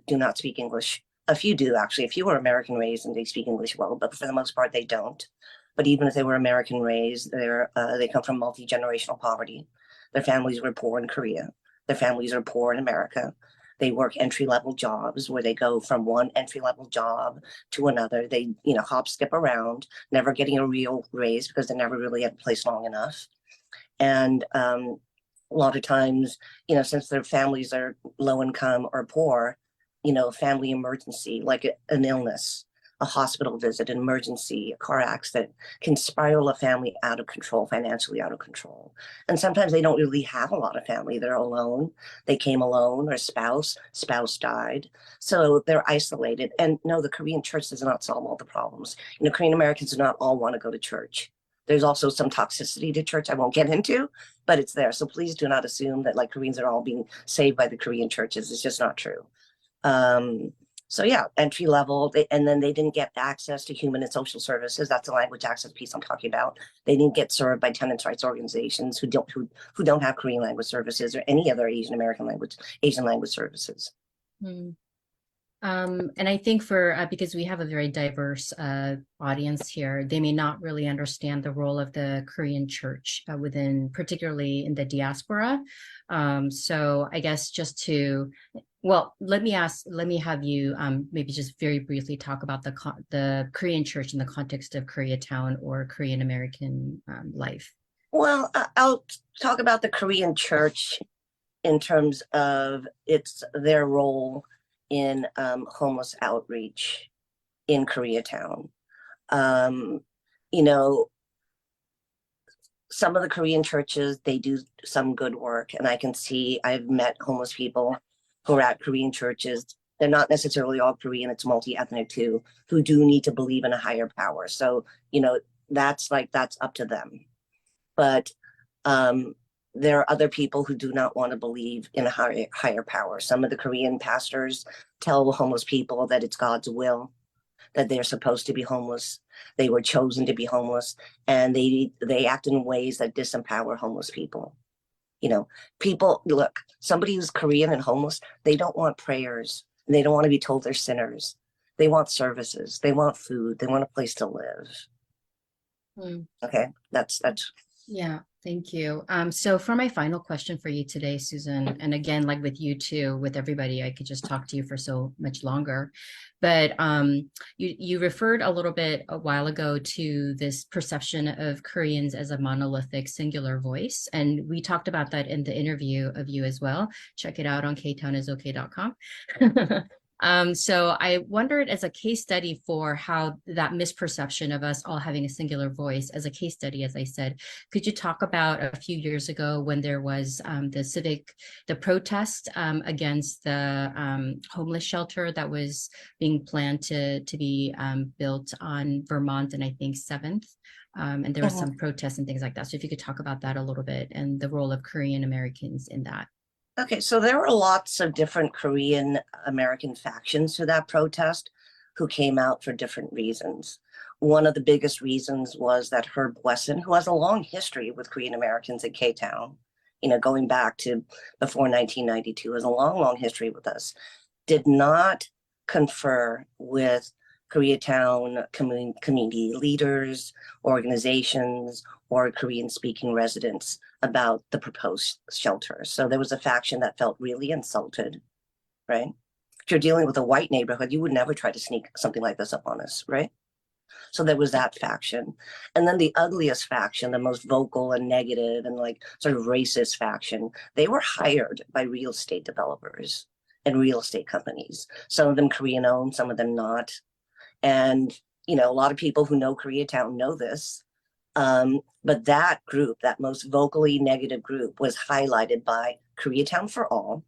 do not speak English. A few do, actually. A few are American raised and they speak English well, but for the most part, they don't. But even if they were American raised, they come from multi-generational poverty. Their families were poor in Korea. Their families are poor in America. They work entry-level jobs where they go from one entry-level job to another. They, hop, skip around, never getting a real raise because they never really had a place long enough. And a lot of times, since their families are low income or poor, family emergency, like an illness, a hospital visit, an emergency, a car accident can spiral a family out of control, financially out of control. And sometimes they don't really have a lot of family. They're alone. They came alone, or spouse died. So they're isolated. And no, the Korean church does not solve all the problems. Korean Americans do not all want to go to church. There's also some toxicity to church I won't get into, but it's there. So please do not assume that like Koreans are all being saved by the Korean churches. It's just not true. So yeah, entry level, and then they didn't get access to human and social services. That's the language access piece I'm talking about. They didn't get served by tenants' rights organizations who don't have Korean language services or any other Asian language services. And I think because we have a very diverse audience here, they may not really understand the role of the Korean church particularly in the diaspora. So I guess let me have you maybe just very briefly talk about the Korean church in the context of Koreatown or Korean American life. Well, I'll talk about the Korean church in terms of their role in homeless outreach in Koreatown. Some of the Korean churches, they do some good work, and I've met homeless people who are at Korean churches. They're not necessarily all Korean, it's multi-ethnic too, who do need to believe in a higher power. So, that's up to them. But there are other people who do not want to believe in a higher power. Some of the Korean pastors tell homeless people that it's God's will, that they're supposed to be homeless. They were chosen to be homeless, and they act in ways that disempower homeless people. People, look, somebody who's Korean and homeless, they don't want prayers. They don't want to be told they're sinners. They want services. They want food. They want a place to live. Okay, that's. Yeah, thank you. So for my final question for you today, Susan, and again, like with you too, with everybody, I could just talk to you for so much longer. But you referred a little bit a while ago to this perception of Koreans as a monolithic singular voice. And we talked about that in the interview of you as well. Check it out on ktownisoak.com. So I wondered, as a case study for how that misperception of us all having a singular voice, as a case study, as I said, could you talk about a few years ago when there was the protest against the homeless shelter that was being planned to be built on Vermont and I think 7th. And there was some protests and things like that. So if you could talk about that a little bit and the role of Korean Americans in that. Okay, so there were lots of different Korean American factions to that protest who came out for different reasons. One of the biggest reasons was that Herb Wesson, who has a long history with Korean Americans in K-Town, going back to before 1992, has a long, long history with us, did not confer with Koreatown community leaders, organizations, or Korean-speaking residents about the proposed shelter. So there was a faction that felt really insulted, right? If you're dealing with a white neighborhood, you would never try to sneak something like this up on us, right? So there was that faction. And then the ugliest faction, the most vocal and negative and like sort of racist faction, they were hired by real estate developers and real estate companies. Some of them Korean owned, some of them not. And, a lot of people who know Koreatown know this. But that group, that most vocally negative group, was highlighted by Koreatown for All,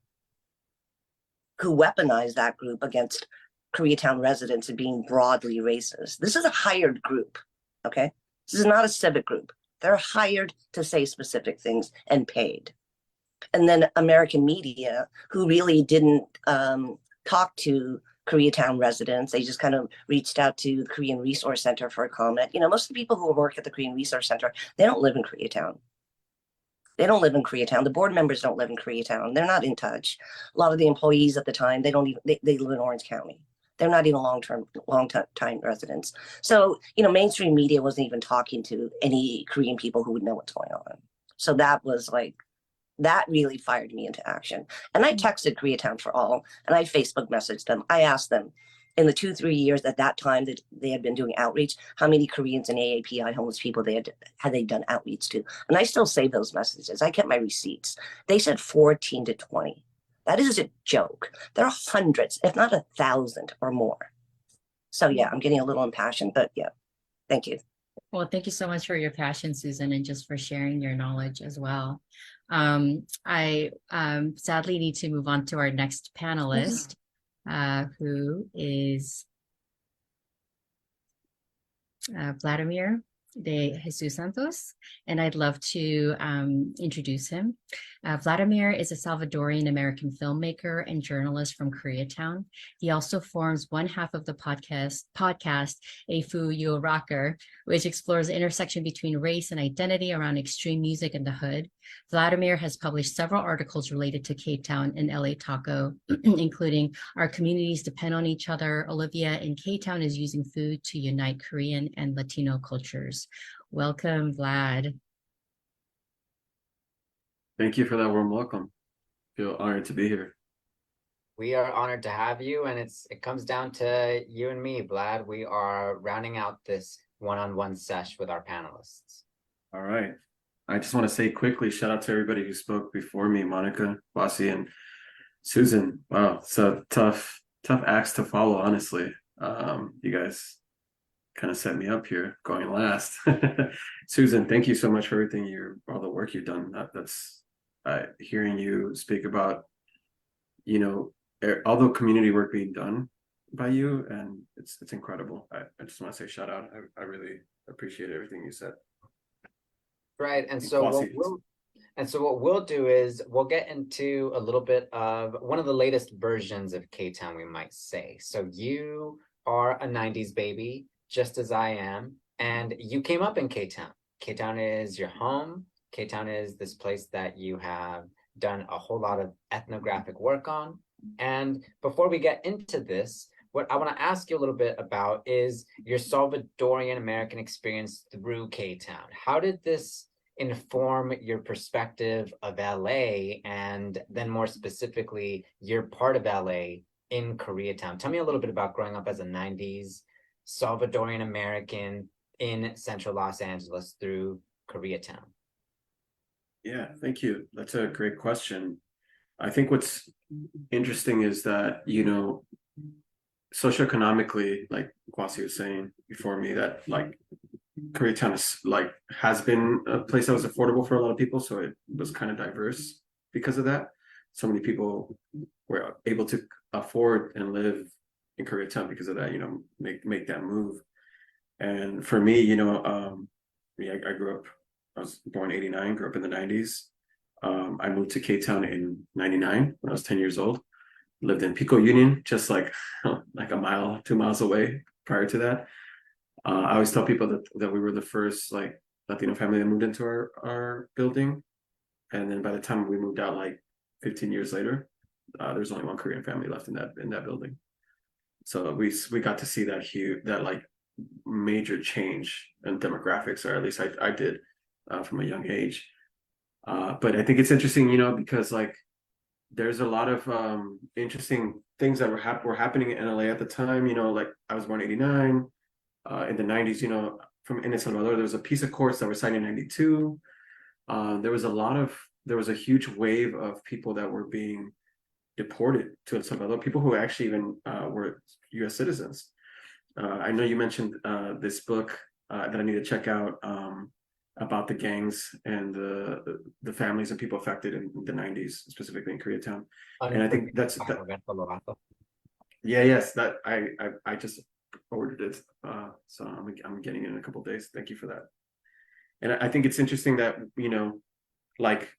who weaponized that group against Koreatown residents as being broadly racist. This is a hired group, okay? This is not a civic group. They're hired to say specific things and paid. And then American media, who really didn't talk to Koreatown residents. They just kind of reached out to the Korean Resource Center for a comment. Most of the people who work at the Korean Resource Center, they don't live in Koreatown. They don't live in Koreatown. The board members don't live in Koreatown. They're not in touch. A lot of the employees at the time, they live in Orange County. They're not even long-time residents. So, mainstream media wasn't even talking to any Korean people who would know what's going on. So that was that really fired me into action. And I texted Koreatown for All, and I Facebook messaged them. I asked them, in the 2-3 years at that time that they had been doing outreach, how many Koreans and AAPI homeless people had they done outreach to? And I still save those messages. I kept my receipts. They said 14 to 20. That is a joke. There are hundreds, if not 1,000 or more. So yeah, I'm getting a little impassioned, but yeah, thank you. Well, thank you so much for your passion, Susan, and just for sharing your knowledge as well. I sadly need to move on to our next panelist, who is Vladimir de Jesus Santos, and I'd love to introduce him. Vladimir is a Salvadorian American filmmaker and journalist from Koreatown. He also forms one half of the podcast A Fu Yo Rocker, which explores the intersection between race and identity around extreme music in the hood. Vladimir has published several articles related to K-Town and LA Taco, including Our Communities Depend on Each Other, Olivia in K-Town is Using Food to Unite Korean and Latino Cultures. Welcome, Vlad. Thank you for that warm welcome. Feel honored to be here. We are honored to have you, and it comes down to you and me, Vlad. We are rounding out this one-on-one sesh with our panelists. All right. I just want to say quickly, shout out to everybody who spoke before me, Monica, Wasi, and Susan. Wow, it's a tough acts to follow, honestly. You guys kind of set me up here going last. Susan, thank you so much for everything all the work you've done. That's hearing you speak about, all the community work being done by you, and it's incredible. I just want to say shout out. I really appreciate everything you said. Right, and so what we'll do is we'll get into a little bit of one of the latest versions of K-Town, we might say. So you are a 90s baby, just as I am, and you came up in K-Town. K-Town is your home. K-Town is this place that you have done a whole lot of ethnographic work on. And before we get into this, what I want to ask you a little bit about is your Salvadorian American experience through K-Town. How did this inform your perspective of LA, and then more specifically, your part of LA in Koreatown? Tell me a little bit about growing up as a 90s Salvadorian American in central Los Angeles through Koreatown. Yeah, thank you. That's a great question. I think what's interesting is that, socioeconomically, like Kwasi was saying before me, that like Koreatown is like has been a place that was affordable for a lot of people, so it was kind of diverse because of that. So many people were able to afford and live in Koreatown because of that, you know, make that move. And for me, you know, I grew up, I was born 89, grew up in the 90s. I moved to K-Town in 99 when I was 10 years old. Lived in Pico Union, just like like a mile, 2 miles away prior to that. I always tell people that we were the first like Latino family that moved into our building. And then by the time we moved out, like 15 years later, there's only one Korean family left in that building. So we got to see that like major change in demographics, or at least I did from a young age. But I think it's interesting, you know, because like there's a lot of interesting things that were happening in LA at the time. You know, like I was born in 89. In the 90s, you know, in El Salvador, there was a peace accords that were signed in 92. There was a huge wave of people that were being deported to El Salvador, people who actually even were US citizens. I know you mentioned this book that I need to check out about the gangs and the families and people affected in the 90s, specifically in Koreatown. And I think that's yes, that I just ordered it, so I'm getting it in a couple of days. Thank you for that. And I think it's interesting that, you know, like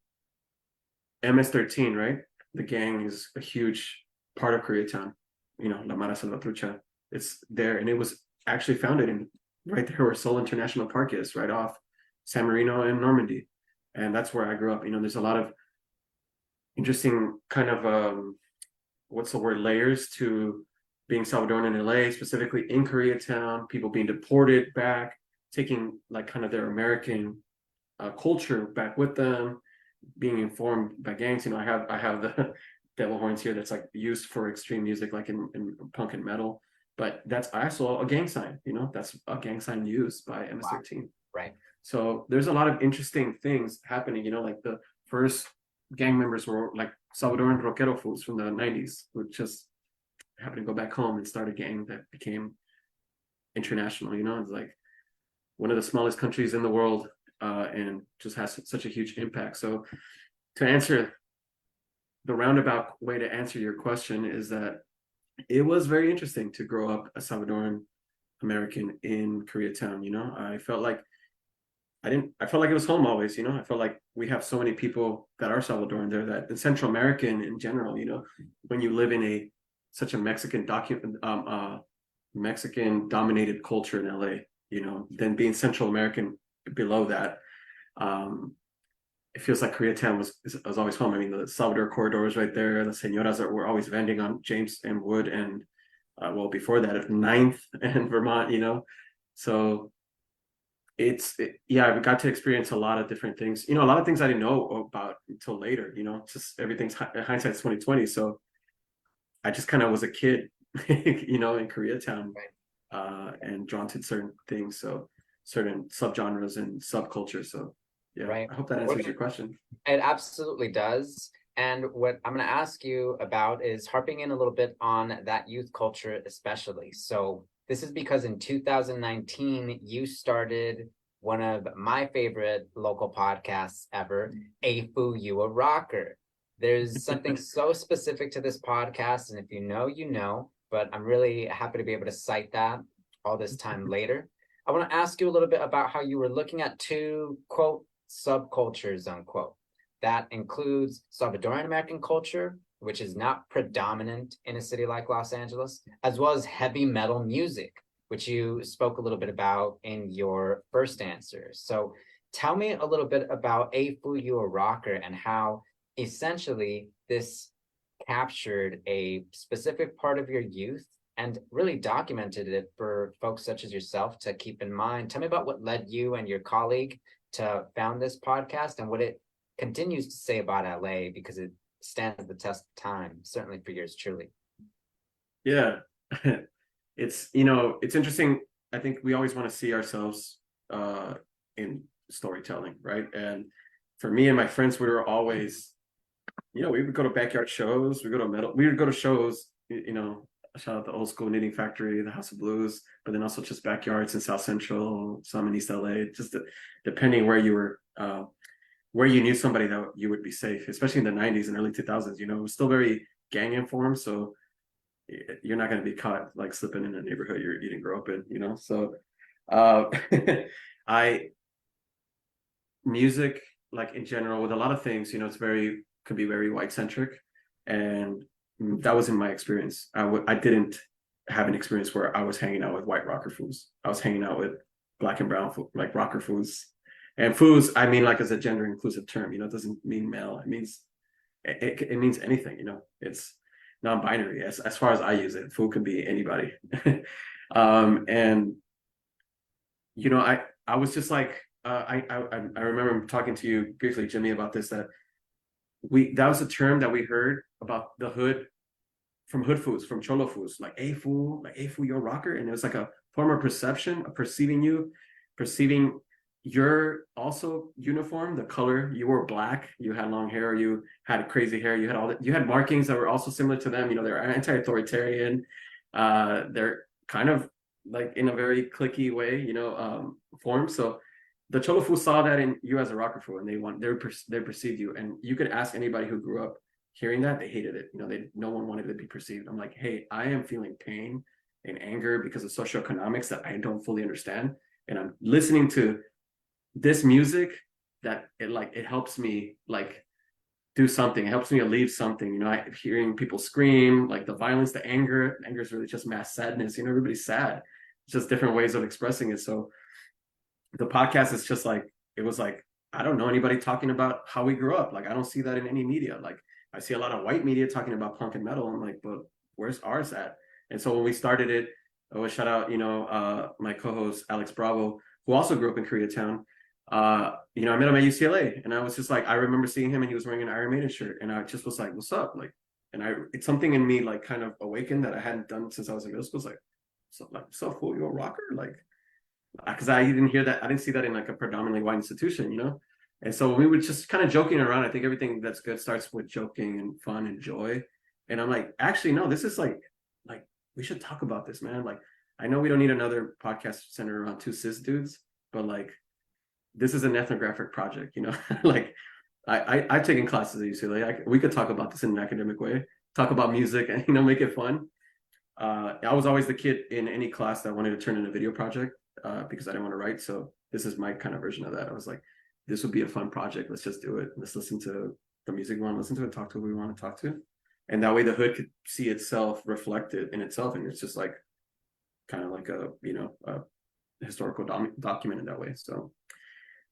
MS-13, right? The gang is a huge part of Koreatown. You know, La Mara Salvatrucha. It's there, and it was actually founded in right there where Seoul International Park is, right off San Marino and Normandy, and that's where I grew up. You know, there's a lot of interesting kind of what's the word, layers to being Salvadoran in LA, specifically in Koreatown, people being deported back, taking like kind of their American culture back with them, being informed by gangs. You know, I have the devil horns here that's like used for extreme music, like in punk and metal, but that's also a gang sign. You know, that's a gang sign used by MS-13. Wow. Right. So there's a lot of interesting things happening. You know, like the first gang members were like Salvadoran rockero fools from the 90s, who just happened to go back home and start a gang that became international. You know, it's like one of the smallest countries in the world, and just has such a huge impact. So to answer the roundabout way to answer your question is that it was very interesting to grow up a Salvadoran American in Koreatown. You know, I felt like it was home always. You know, I felt like we have so many people that are Salvadoran there, that in Central American in general, you know, when you live in such a Mexican dominated culture in LA, you know, then being Central American below that, it feels like Koreatown was always home. I mean, the Salvador corridor is right there. The señoras were always vending on James and Wood, and well, before that at 9th and Vermont, you know. So yeah, we got to experience a lot of different things. You know, a lot of things I didn't know about until later. You know, just everything's hindsight's 2020. So I just kind of was a kid, you know, in Koreatown, and drawn to certain things. So certain subgenres and subcultures. So yeah, right. I hope that answers your question. It absolutely does. And what I'm going to ask you about is harping in a little bit on that youth culture, especially. So this is because in 2019, you started one of my favorite local podcasts ever, A Foo You a Rocker. There's something so specific to this podcast, and if you know, you know, but I'm really happy to be able to cite that all this time later. I want to ask you a little bit about how you were looking at two, quote, subcultures, unquote. That includes Salvadoran American culture, which is not predominant in a city like Los Angeles, as well as heavy metal music, which you spoke a little bit about in your first answer. So tell me a little bit about A Foo You a Rocker and how essentially this captured a specific part of your youth and really documented it for folks such as yourself to keep in mind. Tell me about what led you and your colleague to found this podcast and what it continues to say about LA, because it stands the test of time, certainly for yours truly. Yeah, it's, you know, it's interesting. I think we always want to see ourselves in storytelling, right? And for me and my friends, we were always, you know, we would go to backyard shows, we would go to shows, you know, shout out the Old School Knitting Factory, the House of Blues, but then also just backyards in South Central, some in East LA, just depending where you were, where you knew somebody that you would be safe, especially in the 90s and early 2000s. You know, it was still very gang informed, so you're not going to be caught like slipping in a neighborhood you didn't grow up in, you know. So I music, like in general, with a lot of things, you know, could be very white centric, and that wasn't my experience. I didn't have an experience where I was hanging out with white rocker fools. I was hanging out with black and brown like rocker fools. And fools, I mean, like as a gender inclusive term, you know, it doesn't mean male. It means it means anything, you know. It's non-binary as far as I use it. Fool could be anybody. And you know, I was just like, I remember talking to you briefly, Jimmy, about this, that was a term that we heard about the hood from hood fools, from cholo fools, like, hey fool, you're a rocker. And it was like a form of perception, of perceiving your also uniform, the color. You were black, you had long hair, you had crazy hair, you had all that, you had markings that were also similar to them. You know, they're anti-authoritarian, they're kind of like in a very cliquey way, you know, form. So the cholo fool saw that in you as a rocker fool, and they perceived you. And you could ask anybody who grew up hearing that, they hated it. You know, no one wanted to be perceived. I'm like, hey, I am feeling pain and anger because of socioeconomics that I don't fully understand, and I'm listening to this music that it helps me like do something. It helps me alleviate something. You know, hearing people scream, like the violence, the anger. Anger is really just mass sadness. You know, everybody's sad. It's just different ways of expressing it. So the podcast is just like, it was like, I don't know anybody talking about how we grew up. Like, I don't see that in any media. Like, I see a lot of white media talking about punk and metal. I'm like, but where's ours at? And so when we started it, I would shout out, you know, my co-host Alex Bravo, who also grew up in Koreatown. You know, I met him at UCLA, and I was just like, I remember seeing him, and he was wearing an Iron Maiden shirt, and I just was like, what's up? Like, and it's something in me like kind of awakened that I hadn't done since I was in middle school. It's like, so cool, you're a rocker? Like, because I didn't hear that, I didn't see that in like a predominantly white institution, you know. And so we were just kind of joking around. I think everything that's good starts with joking and fun and joy. And I'm like, actually, no, this is like we should talk about this, man. Like, I know we don't need another podcast centered around two cis dudes, but like, this is an ethnographic project, you know. Like, I've taken classes at UCLA. We could talk about this in an academic way, talk about music, and, you know, make it fun. I was always the kid in any class that wanted to turn in a video project because I didn't want to write. So this is my kind of version of that. I was like, this would be a fun project. Let's just do it. Let's listen to the music we want to listen to and talk to who we want to talk to. And that way the hood could see itself reflected in itself. And it's just like kind of like a, you know, a historical document in that way. So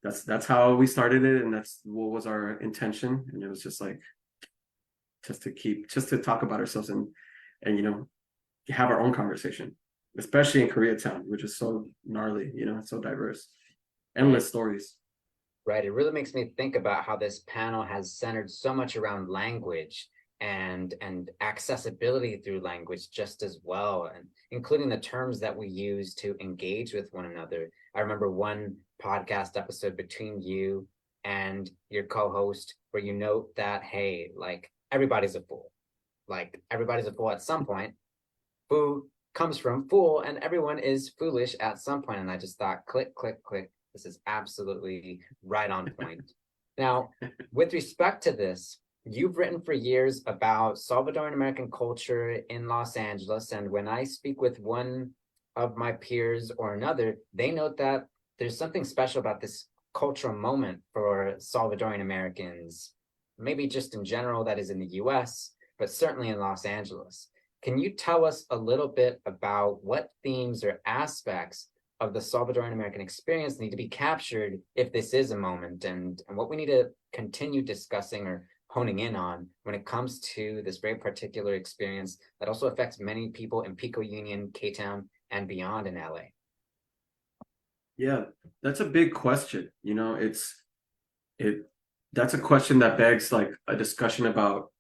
that's how we started it. And that's what was our intention. And it was just like, just to talk about ourselves and, you know, have our own conversation, especially in Koreatown, which is so gnarly, you know, it's so diverse, endless stories. Right. It really makes me think about how this panel has centered so much around language and accessibility through language just as well, and including the terms that we use to engage with one another. I remember one podcast episode between you and your co-host where you note that, hey, like, everybody's a fool. Like, everybody's a fool at some point. Foo comes from fool, and everyone is foolish at some point. And I just thought, click, click, click. This is absolutely right on point. Now, with respect to this, you've written for years about Salvadoran American culture in Los Angeles. And when I speak with one of my peers or another, they note that there's something special about this cultural moment for Salvadoran Americans, maybe just in general, that is in the US, but certainly in Los Angeles. Can you tell us a little bit about what themes or aspects of the Salvadoran American experience need to be captured if this is a moment, and what we need to continue discussing or honing in on when it comes to this very particular experience that also affects many people in Pico Union, K-Town, and beyond in LA? Yeah, that's a big question. You know, that's a question that begs like a discussion about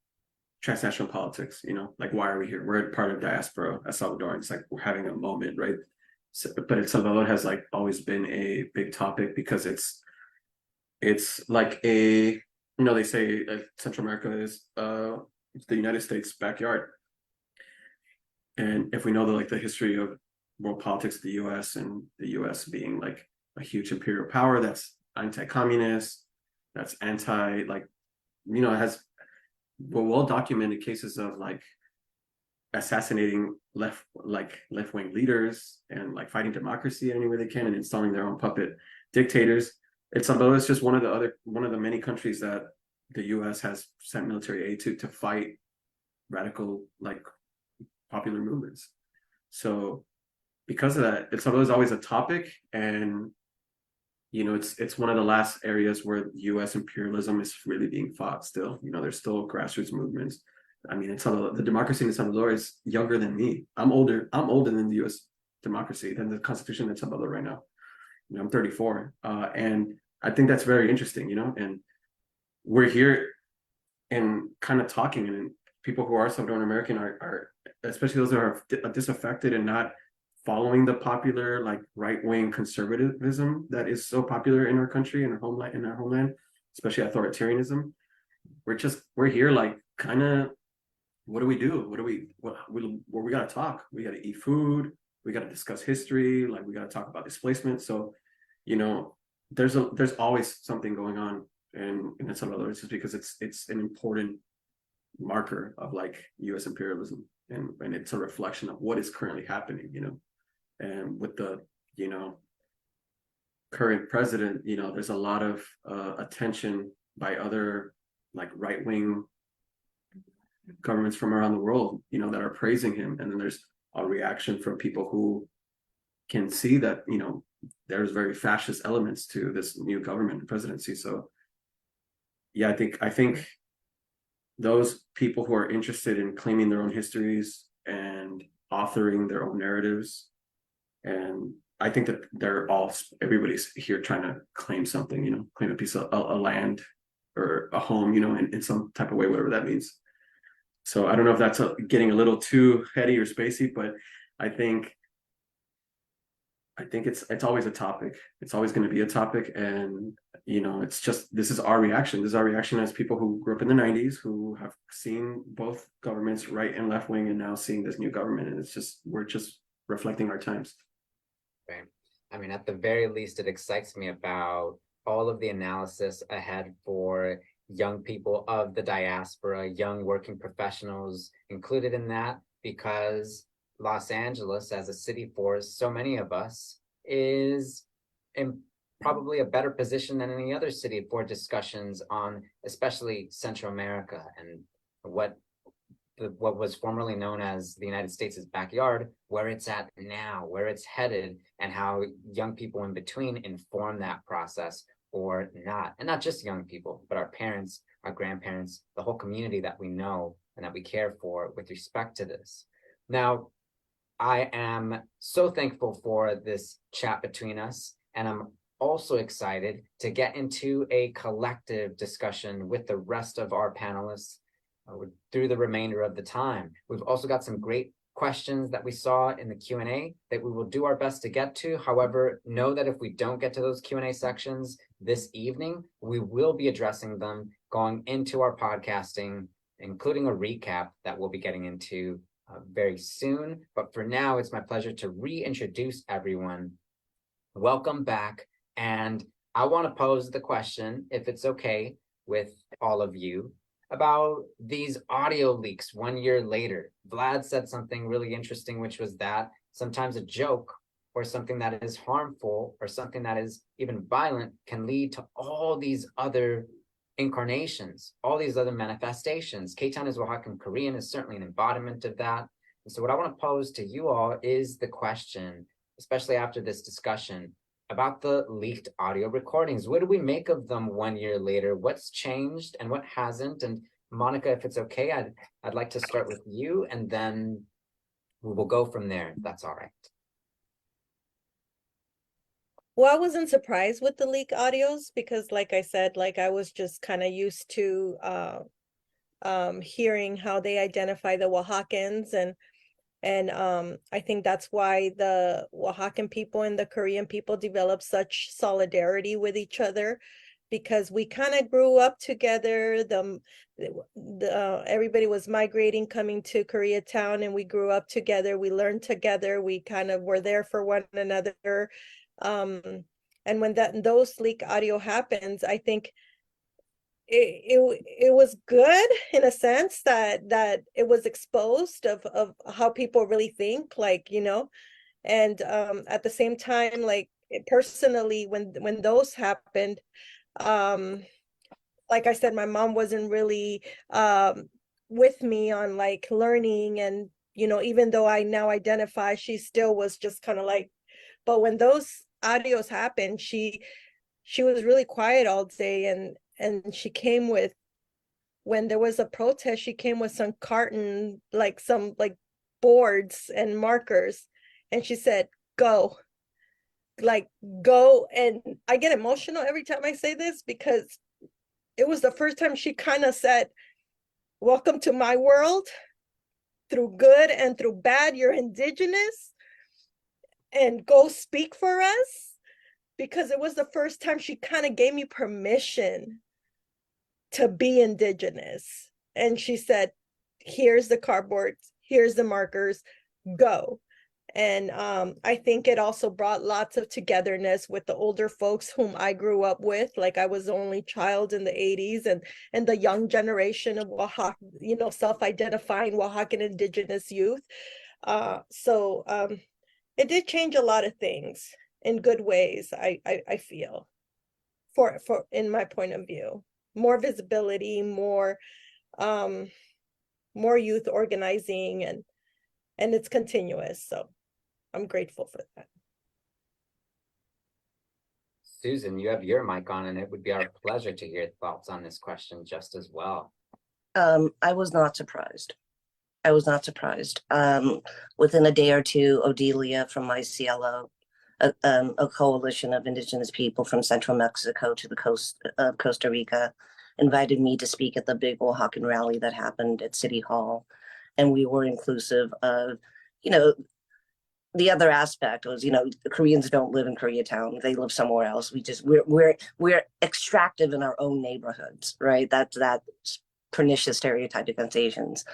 transnational politics. You know, like, why are we here? We're part of diaspora as Salvadorans. Like, we're having a moment, right? So, but El Salvador has like always been a big topic because it's like a, you know, they say Central America is the United States backyard. And if we know the history of world politics of the US, and the US being like a huge imperial power that's anti-communist, that's anti, like, it has well documented cases of like assassinating left-wing leaders, and like fighting democracy any way they can, and installing their own puppet dictators. It's just one of the many countries that the US has sent military aid to fight radical, like, popular movements. So because of that, it's always a topic, and it's one of the last areas where US imperialism is really being fought still. There's still grassroots movements. I mean, the democracy in El Salvador is younger than me. I'm older than the US democracy, than the constitution in El Salvador right now. I'm 34. And I think that's very interesting, and we're here and kind of talking, and people who are Salvadoran American are, especially those that are disaffected and not following the popular, like, right-wing conservatism that is so popular in our country, in our homeland, especially authoritarianism. We're here, like, kind of, what do we do? We got to talk. We got to eat food. We got to discuss history. Like, we got to talk about displacement. So, there's always something going on in El Salvador. It's just because it's an important marker of, like, US imperialism, and it's a reflection of what is currently happening, and with the current president, there's a lot of attention by other, like, right-wing governments from around the world, that are praising him, and then there's a reaction from people who can see that there's very fascist elements to this new government and presidency. So yeah, I think those people who are interested in claiming their own histories and authoring their own narratives, and I think that everybody's here trying to claim something, claim a piece of a land or a home, in some type of way, whatever that means. So I don't know if that's getting a little too heady or spacey, but I think it's always a topic. It's always going to be a topic, and it's just, this is our reaction. This is our reaction as people who grew up in the 90s, who have seen both governments, right and left wing, and now seeing this new government, and we're just reflecting our times. Right. I mean, at the very least, it excites me about all of the analysis ahead for young people of the diaspora, young working professionals included in that, because Los Angeles, as a city for so many of us, is in probably a better position than any other city for discussions on especially Central America and what was formerly known as the United States' backyard, where it's at now, where it's headed, and how young people in between inform that process or not. And not just young people, but our parents, our grandparents, the whole community that we know and that we care for with respect to this. Now, I am so thankful for this chat between us, and I'm also excited to get into a collective discussion with the rest of our panelists through the remainder of the time. We've also got some great questions that we saw in the Q&A that we will do our best to get to. However, know that if we don't get to those Q&A sections this evening, we will be addressing them going into our podcasting, including a recap that we'll be getting into very soon. But for now, it's my pleasure to reintroduce everyone. Welcome back. And I want to pose the question, if it's okay with all of you, about these audio leaks 1 year later. Vlad said something really interesting, which was that sometimes a joke or something that is harmful or something that is even violent can lead to all these other incarnations, all these other manifestations. K-Town Is Oaxacan Korean is certainly an embodiment of that. And so what I want to pose to you all is the question, especially after this discussion, about the leaked audio recordings. What do we make of them 1 year later? What's changed and what hasn't? And Monica, if it's okay, I'd like to start with you, and then we will go from there, if that's all right. Well, I wasn't surprised with the leak audios because, like I said, like I was just kind of used to hearing how they identify the Oaxacans, and I think that's why the Oaxacan people and the Korean people developed such solidarity with each other, because we kind of grew up together. Everybody was migrating, coming to Koreatown, and we grew up together. We learned together. We kind of were there for one another. And when those leak audio happens, I think it was good in a sense that it was exposed of how people really think, like, you know, and at the same time, like personally, when those happened, like I said, my mom wasn't really with me on like learning, and you know, even though I now identify, she still was just kind of like, but when those audios happened, she was really quiet all day, and she came with, when there was a protest, she came with some carton, like some like boards and markers, and she said, go, like go. And I get emotional every time I say this, because it was the first time she kind of said, welcome to my world. Through good and through bad, you're indigenous, and go speak for us. Because it was the first time she kind of gave me permission to be indigenous. And she said, here's the cardboard, here's the markers, go. And I think it also brought lots of togetherness with the older folks whom I grew up with. Like I was the only child in the 80s, and the young generation of Oaxaca, you know, self-identifying Oaxacan indigenous youth. So it did change a lot of things in good ways, I feel, for in my point of view. More visibility, more youth organizing, and it's continuous. So I'm grateful for that. Susan, you have your mic on, and it would be our pleasure to hear thoughts on this question just as well. I was not surprised. I was not surprised. Within a day or two, Odelia from my CLO, a coalition of indigenous people from central Mexico to the coast of Costa Rica, invited me to speak at the big Oaxacan rally that happened at City Hall. And we were inclusive of, you know, the other aspect was, you know, the Koreans don't live in Koreatown; they live somewhere else. We're extractive in our own neighborhoods, right? That's pernicious stereotypic sensations.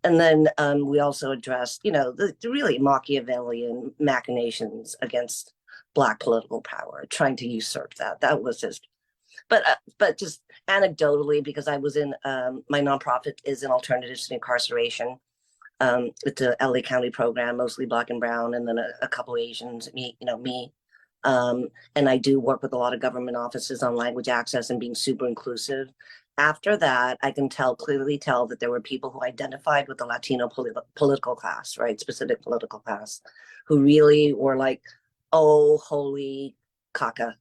And then we also addressed, you know, the really Machiavellian machinations against Black political power, trying to usurp that. That was just, but just anecdotally, because I was in my nonprofit is in alternatives to incarceration. It's a LA County program, mostly Black and brown, and then a couple Asians, me. And I do work with a lot of government offices on language access and being super inclusive. After that, I can clearly tell that there were people who identified with the Latino political class, right? Specific political class, who really were like, oh, holy caca,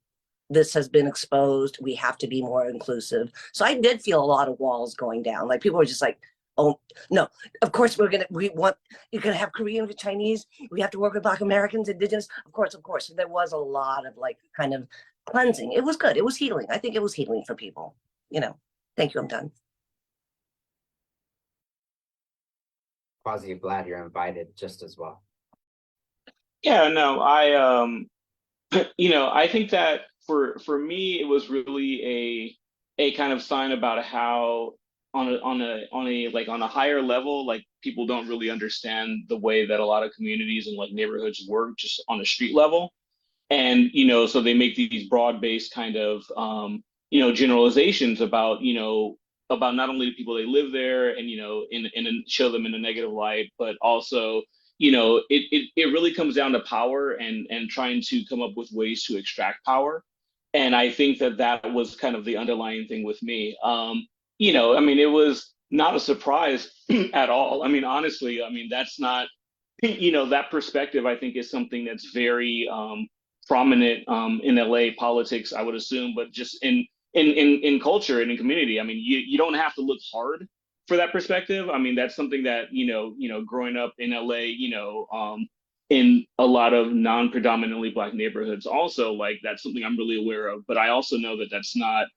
this has been exposed. We have to be more inclusive. So I did feel a lot of walls going down. Like people were just like, oh no, of course you're gonna have Korean with Chinese. We have to work with Black Americans, indigenous. Of course. So there was a lot of like kind of cleansing. It was good. It was healing. I think it was healing for people, you know. Thank you, I'm done. Quasi, glad you're invited just as well. Yeah, no, I you know, I think that for me it was really a kind of sign about how on a higher level, like people don't really understand the way that a lot of communities and like neighborhoods work just on a street level. And, you know, so they make these broad-based kind of you know, generalizations about, you know, about not only the people they live there and, you know, and show them in a negative light, but also, you know, it really comes down to power and trying to come up with ways to extract power. And I think that was kind of the underlying thing with me. You know, I mean, it was not a surprise at all. I mean, honestly, I mean, that's not, you know, that perspective, I think, is something that's very prominent in LA politics, I would assume, but just in culture and in community. I mean, you don't have to look hard for that perspective. I mean, that's something that, you know, growing up in LA, you know, in a lot of non-predominantly Black neighborhoods also, like, that's something I'm really aware of. But I also know that that's not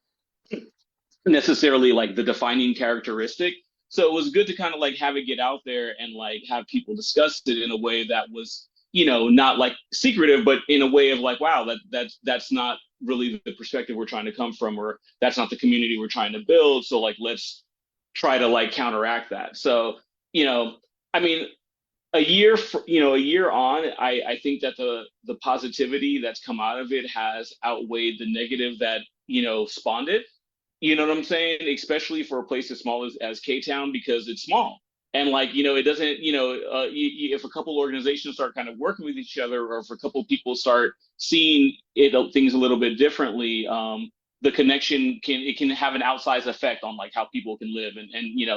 necessarily like the defining characteristic. So it was good to kind of like have it get out there and like have people discuss it in a way that was, you know, not like secretive, but in a way of like, wow, that's not really the perspective we're trying to come from, or that's not the community we're trying to build. So like, let's try to like counteract that. So, I mean, a year on, I think that the positivity that's come out of it has outweighed the negative that, spawned it. You know what I'm saying? Especially for a place as small as K-Town, because it's small. And like, it doesn't, if a couple organizations start kind of working with each other, or if a couple people start seeing things a little bit differently, the connection can have an outsized effect on like how people can live and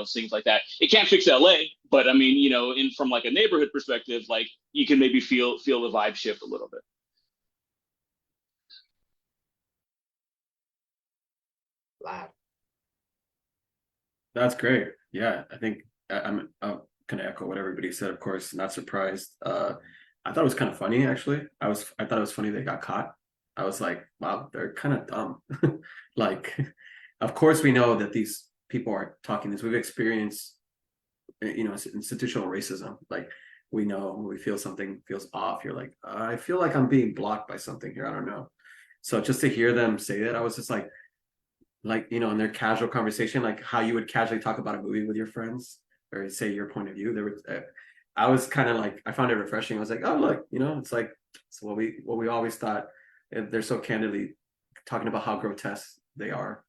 things like that. It can't fix LA, but I mean, from like a neighborhood perspective, like you can maybe feel the vibe shift a little bit. Loud. That's great. Yeah, I think I'm gonna echo what everybody said. Of course, not surprised. I thought it was kind of funny actually. I thought it was funny they got caught. I was like, wow, they're kind of dumb. Like, of course we know that these people are talking this. We've experienced, institutional racism. Like, we know when we feel something feels off, you're like, I feel like I'm being blocked by something here. I don't know. So just to hear them say that, I was just like, in their casual conversation, like how you would casually talk about a movie with your friends or say your point of view. There was, I was kind of like, I found it refreshing. I was like, oh look, it's like, it's what we always thought. They're so candidly talking about how grotesque they are,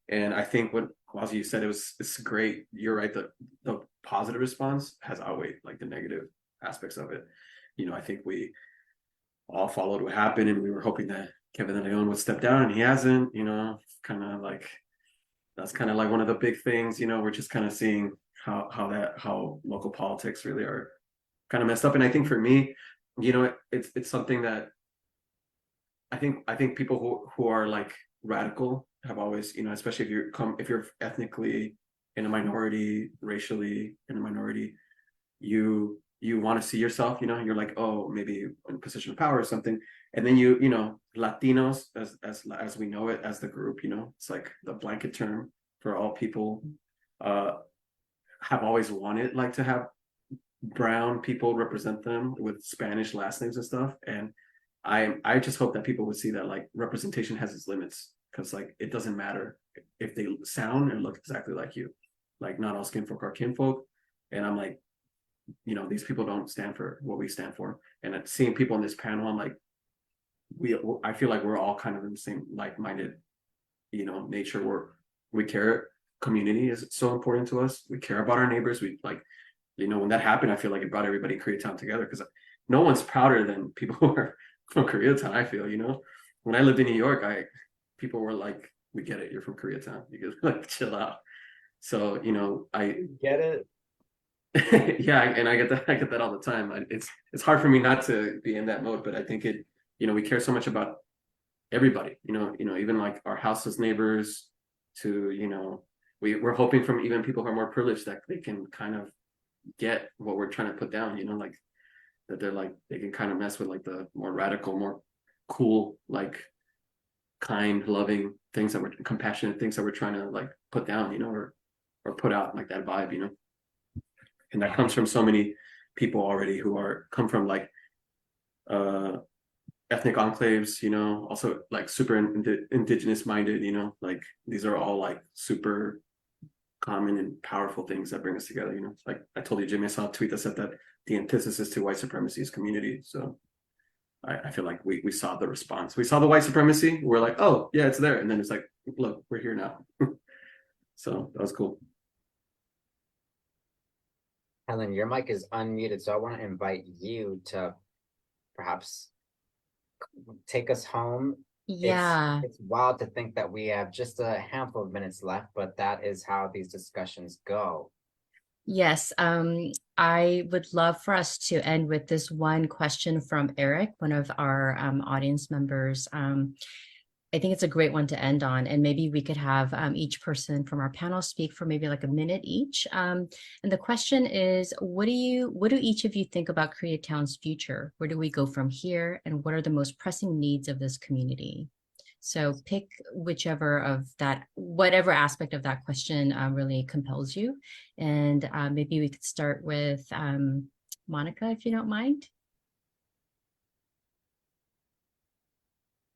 and I think what Quasi you said, it's great. You're right. The positive response has outweighed like the negative aspects of it. I think we all followed what happened, and we were hoping that Kevin De Leon would step down, and he hasn't. Kind of like that's kind of like one of the big things. We're just kind of seeing how local politics really are kind of messed up. And I think for me, it's something that I think people who are like radical have always, especially if you're ethnically in a minority, racially in a minority, you want to see yourself, you're like, oh, maybe in a position of power or something. And then Latinos, as we know it as the group, it's like the blanket term for all people, have always wanted like to have brown people represent them with Spanish last names and stuff. And I just hope that people would see that like representation has its limits, because like it doesn't matter if they sound and look exactly like you. Like, not all skin folk are kinfolk. And I'm like, these people don't stand for what we stand for. And seeing people in this panel, I'm like, I feel like we're all kind of in the same like-minded, nature, where we care. Community is so important to us. We care about our neighbors. We like, when that happened, I feel like it brought everybody in Koreatown together, because no one's prouder than people who are from Koreatown. I feel, when I lived in New York, people were like, we get it, you're from Koreatown, you can like chill out. So I get it. yeah, and I get that all the time. It's hard for me not to be in that mode, but I think we care so much about everybody, even like our houseless neighbors, to we're hoping from even people who are more privileged that they can kind of get what we're trying to put down, like that they're like, they can kind of mess with like the more radical, more cool, like kind, loving things that we're compassionate things that we're trying to like put down, or put out, like that vibe, and that comes from so many people already who come from like ethnic enclaves, also like super indigenous minded, like these are all like super common and powerful things that bring us together. Like I told you, Jimmy, I saw a tweet that said that the antithesis to white supremacy is community. So I feel like we saw the response. We saw the white supremacy. We're like, oh yeah, it's there. And then it's like, look, we're here now. So that was cool. Helen, your mic is unmuted, so I want to invite you to perhaps take us home. Yeah. It's wild to think that we have just a handful of minutes left, but that is how these discussions go. Yes, I would love for us to end with this one question from Eric, one of our audience members. I think it's a great one to end on, and maybe we could have each person from our panel speak for maybe like a minute each. And the question is, what do each of you think about Koreatown's future? Where do we go from here? And what are the most pressing needs of this community? So pick whatever aspect of that question really compels you. And maybe we could start with Monica, if you don't mind.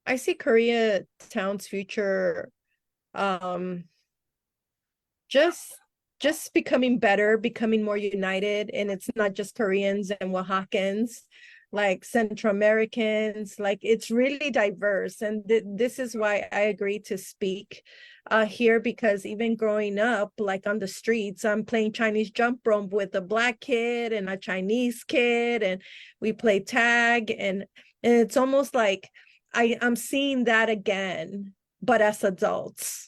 I see Koreatown's future um just becoming better, becoming more united, and it's not just Koreans and Oaxacans, like Central Americans, like it's really diverse. And this is why I agree to speak here, because even growing up, like on the streets, I'm playing Chinese jump rope with a Black kid and a Chinese kid, and we play tag, and it's almost like I'm seeing that again, but as adults,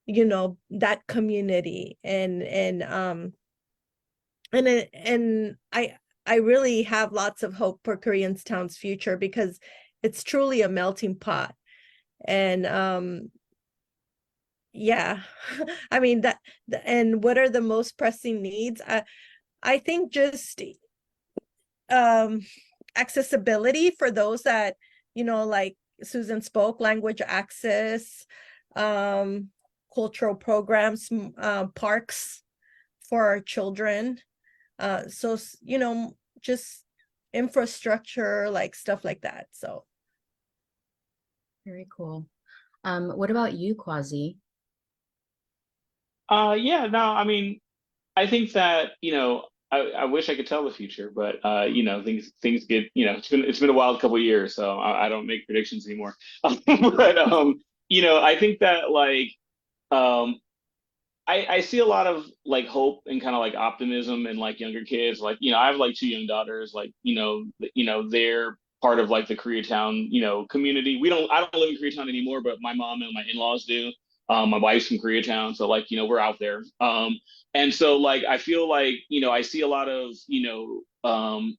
you know, that community. And I really have lots of hope for Koreanstown's future, because it's truly a melting pot. And yeah, I mean that. And what are the most pressing needs? I think just um accessibility for those that, you know, like Susan spoke, language access, cultural programs, parks for our children. So, you know, just infrastructure, like stuff like that. So Very cool. What about you, Quasi? Yeah, no, I mean, I think that, I wish I could tell the future, but things get, it's been a wild couple of years, so I don't make predictions anymore. But I think that like um I see a lot of like hope and kind of like optimism in like younger kids. Like, I have like two young daughters, like, they're part of like the Koreatown, community. I don't live in Koreatown anymore, but my mom and my in-laws do. My wife's from Koreatown, so like, we're out there. And so like I feel like, I see a lot of,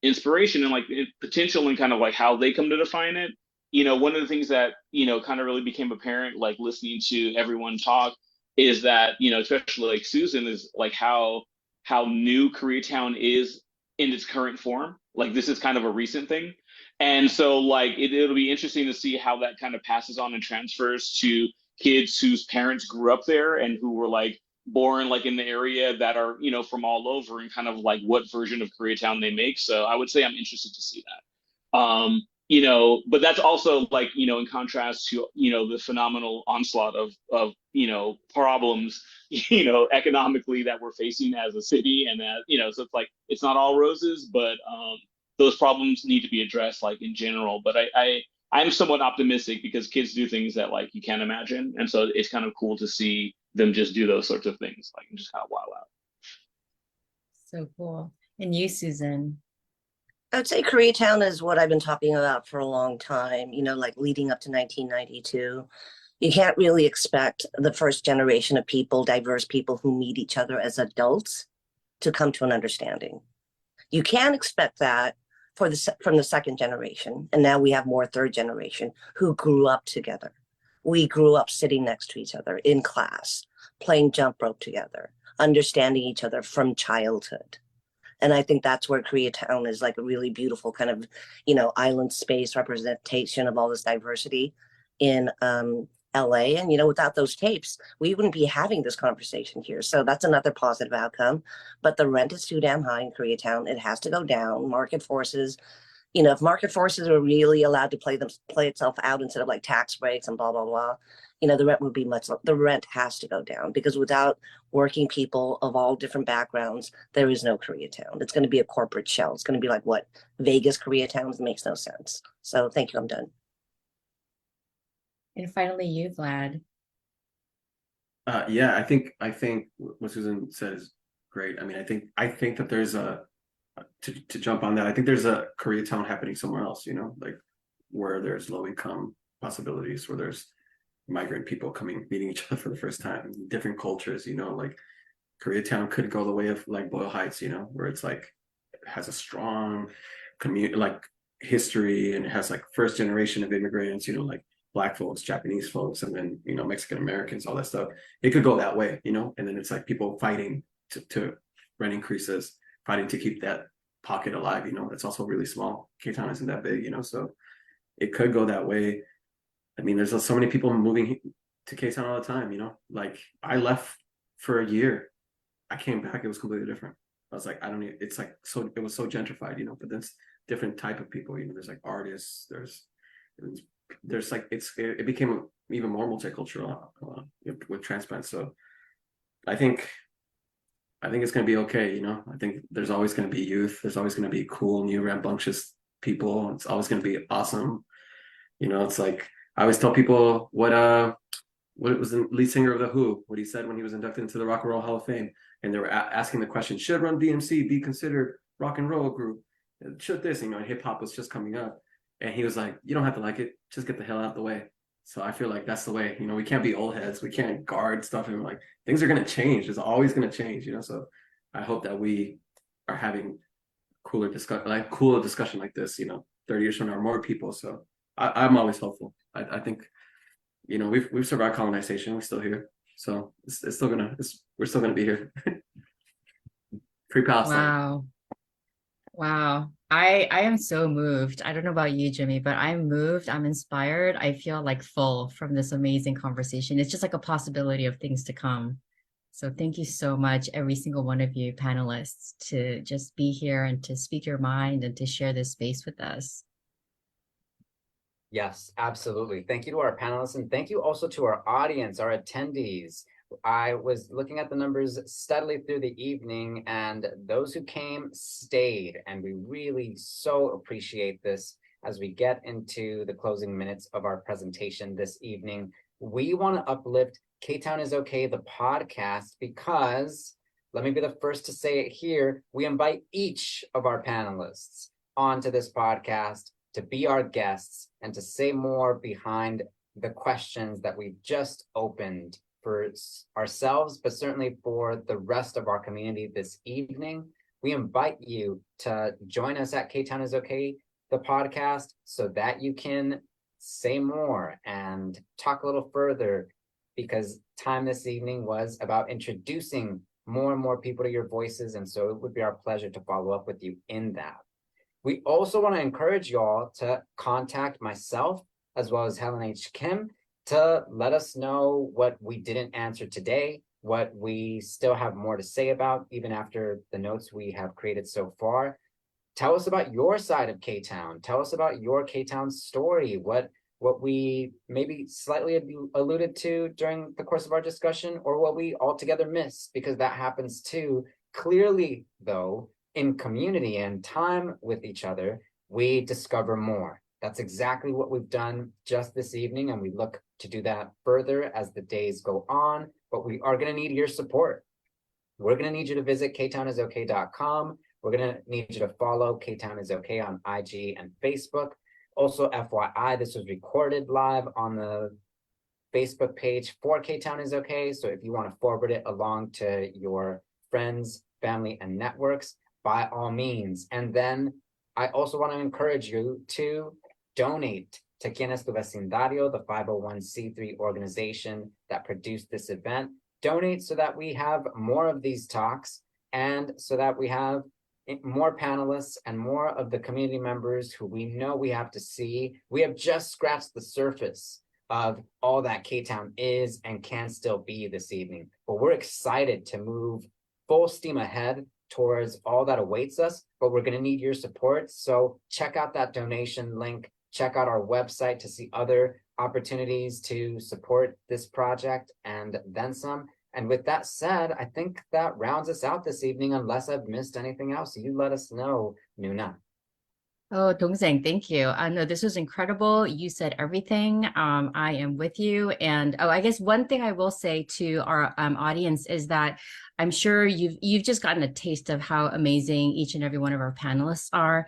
inspiration and like potential and kind of like how they come to define it. One of the things that, kind of really became apparent, like listening to everyone talk, is that, especially like Susan, is like how new Koreatown is in its current form. Like this is kind of a recent thing. And so like it'll be interesting to see how that kind of passes on and transfers to kids whose parents grew up there and who were like born like in the area, that are, from all over, and kind of like what version of Koreatown they make. So I would say I'm interested to see that. But that's also like, in contrast to, the phenomenal onslaught of, problems, economically that we're facing as a city. And that, so it's like, it's not all roses, but those problems need to be addressed like in general. But I'm somewhat optimistic, because kids do things that like you can't imagine. And so it's kind of cool to see them just do those sorts of things, like, and just kind of wow out. So cool. And you, Susan? I would say Koreatown is what I've been talking about for a long time, like leading up to 1992. You can't really expect the first generation of people, diverse people who meet each other as adults, to come to an understanding. You can expect that from the second generation. And now we have more third generation who grew up together. We grew up sitting next to each other in class, playing jump rope together, understanding each other from childhood. And I think that's where Koreatown is like a really beautiful kind of, island space representation of all this diversity in LA. And, without those tapes, we wouldn't be having this conversation here. So that's another positive outcome. But the rent is too damn high in Koreatown. It has to go down. Market forces, if market forces were really allowed to play itself out instead of like tax breaks and blah, blah, blah, the rent would be the rent has to go down, because without working people of all different backgrounds, there is no Koreatown. It's going to be a corporate shell. It's going to be like what Vegas Koreatown makes no sense. So thank you. I'm done. And finally, you, Vlad. Yeah, I think what Susan said is great. I mean, I think that there's to jump on that, I think there's a Koreatown happening somewhere else, like where there's low income possibilities, where there's migrant people meeting each other for the first time, different cultures, like Koreatown could go the way of like Boyle Heights, where it's like, it has a strong community, like history, and it has like first generation of immigrants, like Black folks, Japanese folks, and then, Mexican Americans, all that stuff. It could go that way, and then it's like people fighting to rent increases, fighting to keep that pocket alive, it's also really small. K-Town isn't that big, so it could go that way. I mean, there's so many people moving to K-Town all the time, like I left for a year. I came back, it was completely different. I was like, it's like, it was so gentrified, but there's different type of people, there's like artists, there's there's like it became even more multicultural with transplants. So I think it's going to be okay. You know, I think there's always going to be youth. There's always going to be cool, new, rambunctious people. It's always going to be awesome. You know, it's like I always tell people what was the lead singer of The Who, what he said when he was inducted into the Rock and Roll Hall of Fame, and they were asking the question, should Run DMC be considered rock and roll group? Should this? You know, hip hop was just coming up, and he was like, you don't have to like it, just get the hell out of the way. So I feel like that's the way. You know, we can't be old heads, we can't guard stuff, and like things are gonna change. It's always gonna change. You know, so I hope that we are having cooler discussion like this. You know, 30 years from now, more people. So I'm always hopeful. I think, you know, we've survived colonization. We're still here, so we're still gonna be here. Free Palestine. Wow. I am so moved. I don't know about you, Jimmy, but I'm moved. I'm inspired. I feel like full from this amazing conversation. It's just like a possibility of things to come. So thank you so much, every single one of you panelists, to just be here and to speak your mind and to share this space with us. Yes, absolutely. Thank you to our panelists, and thank you also to our audience, our attendees. I was looking at the numbers steadily through the evening, and those who came stayed, and we really so appreciate this. As we get into the closing minutes of our presentation this evening, we want to uplift K-Town Is Okay, the podcast, because, let me be the first to say it here, we invite each of our panelists onto this podcast to be our guests and to say more behind the questions that we've just opened for ourselves, but certainly for the rest of our community this evening. We invite you to join us at K-Town Is Okay, the podcast, so that you can say more and talk a little further, because time this evening was about introducing more and more people to your voices, and so it would be our pleasure to follow up with you in that. We also want to encourage y'all to contact myself as well as Helen H. Kim to let us know what we didn't answer today, what we still have more to say about, even after the notes we have created so far. Tell us about your side of K-Town. Tell us about your K-Town story, what we maybe slightly alluded to during the course of our discussion, or what we altogether missed, because that happens too. Clearly, though, in community and time with each other, we discover more. That's exactly what we've done just this evening, and we look to do that further as the days go on, but we are going to need your support. We're going to need you to visit ktownisok.com. We're going to need you to follow K-Town Is Okay on IG and Facebook. Also, FYI, this was recorded live on the Facebook page for K-Town Is Okay, so if you want to forward it along to your friends, family, and networks, by all means. And then I also want to encourage you to donate to Quien es tu Vecindario, the 501c3 organization that produced this event. Donate so that we have more of these talks, and so that we have more panelists and more of the community members who we know we have to see. We have just scratched the surface of all that K-Town is and can still be this evening. But we're excited to move full steam ahead towards all that awaits us, but we're going to need your support. So check out that donation link, check out our website to see other opportunities to support this project, and then some. And with that said, I think that rounds us out this evening, unless I've missed anything else. You let us know, Nuna. Oh, Dongzeng, thank you. No, this was incredible. You said everything. I am with you. And I guess one thing I will say to our audience is that I'm sure you've just gotten a taste of how amazing each and every one of our panelists are.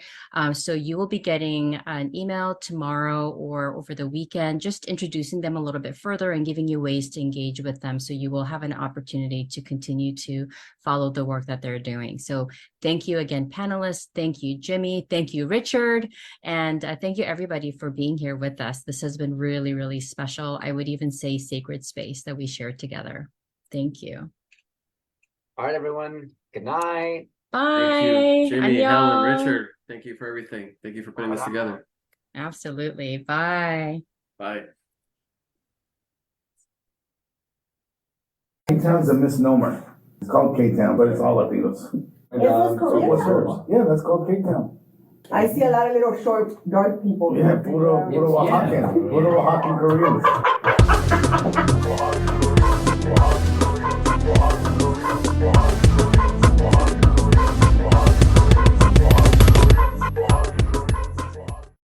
So you will be getting an email tomorrow or over the weekend, just introducing them a little bit further and giving you ways to engage with them. So you will have an opportunity to continue to follow the work that they're doing. So thank you again, panelists. Thank you, Jimmy. Thank you, Richard. And thank you, everybody, for being here with us. This has been really, really special. I would even say sacred space that we shared together. Thank you. All right, everyone. Good night. Bye. Thank you, Jimmy, Annyeong. Helen, Richard. Thank you for everything. Thank you for putting this together. Absolutely. Bye. Bye. K-Town's a misnomer. It's called K-Town, but it's all Latinos. Is this Korean? So what's yours? Yeah, that's called K-Town. I see a lot of little short, dark people. Yeah, puro Oaxacan Koreans.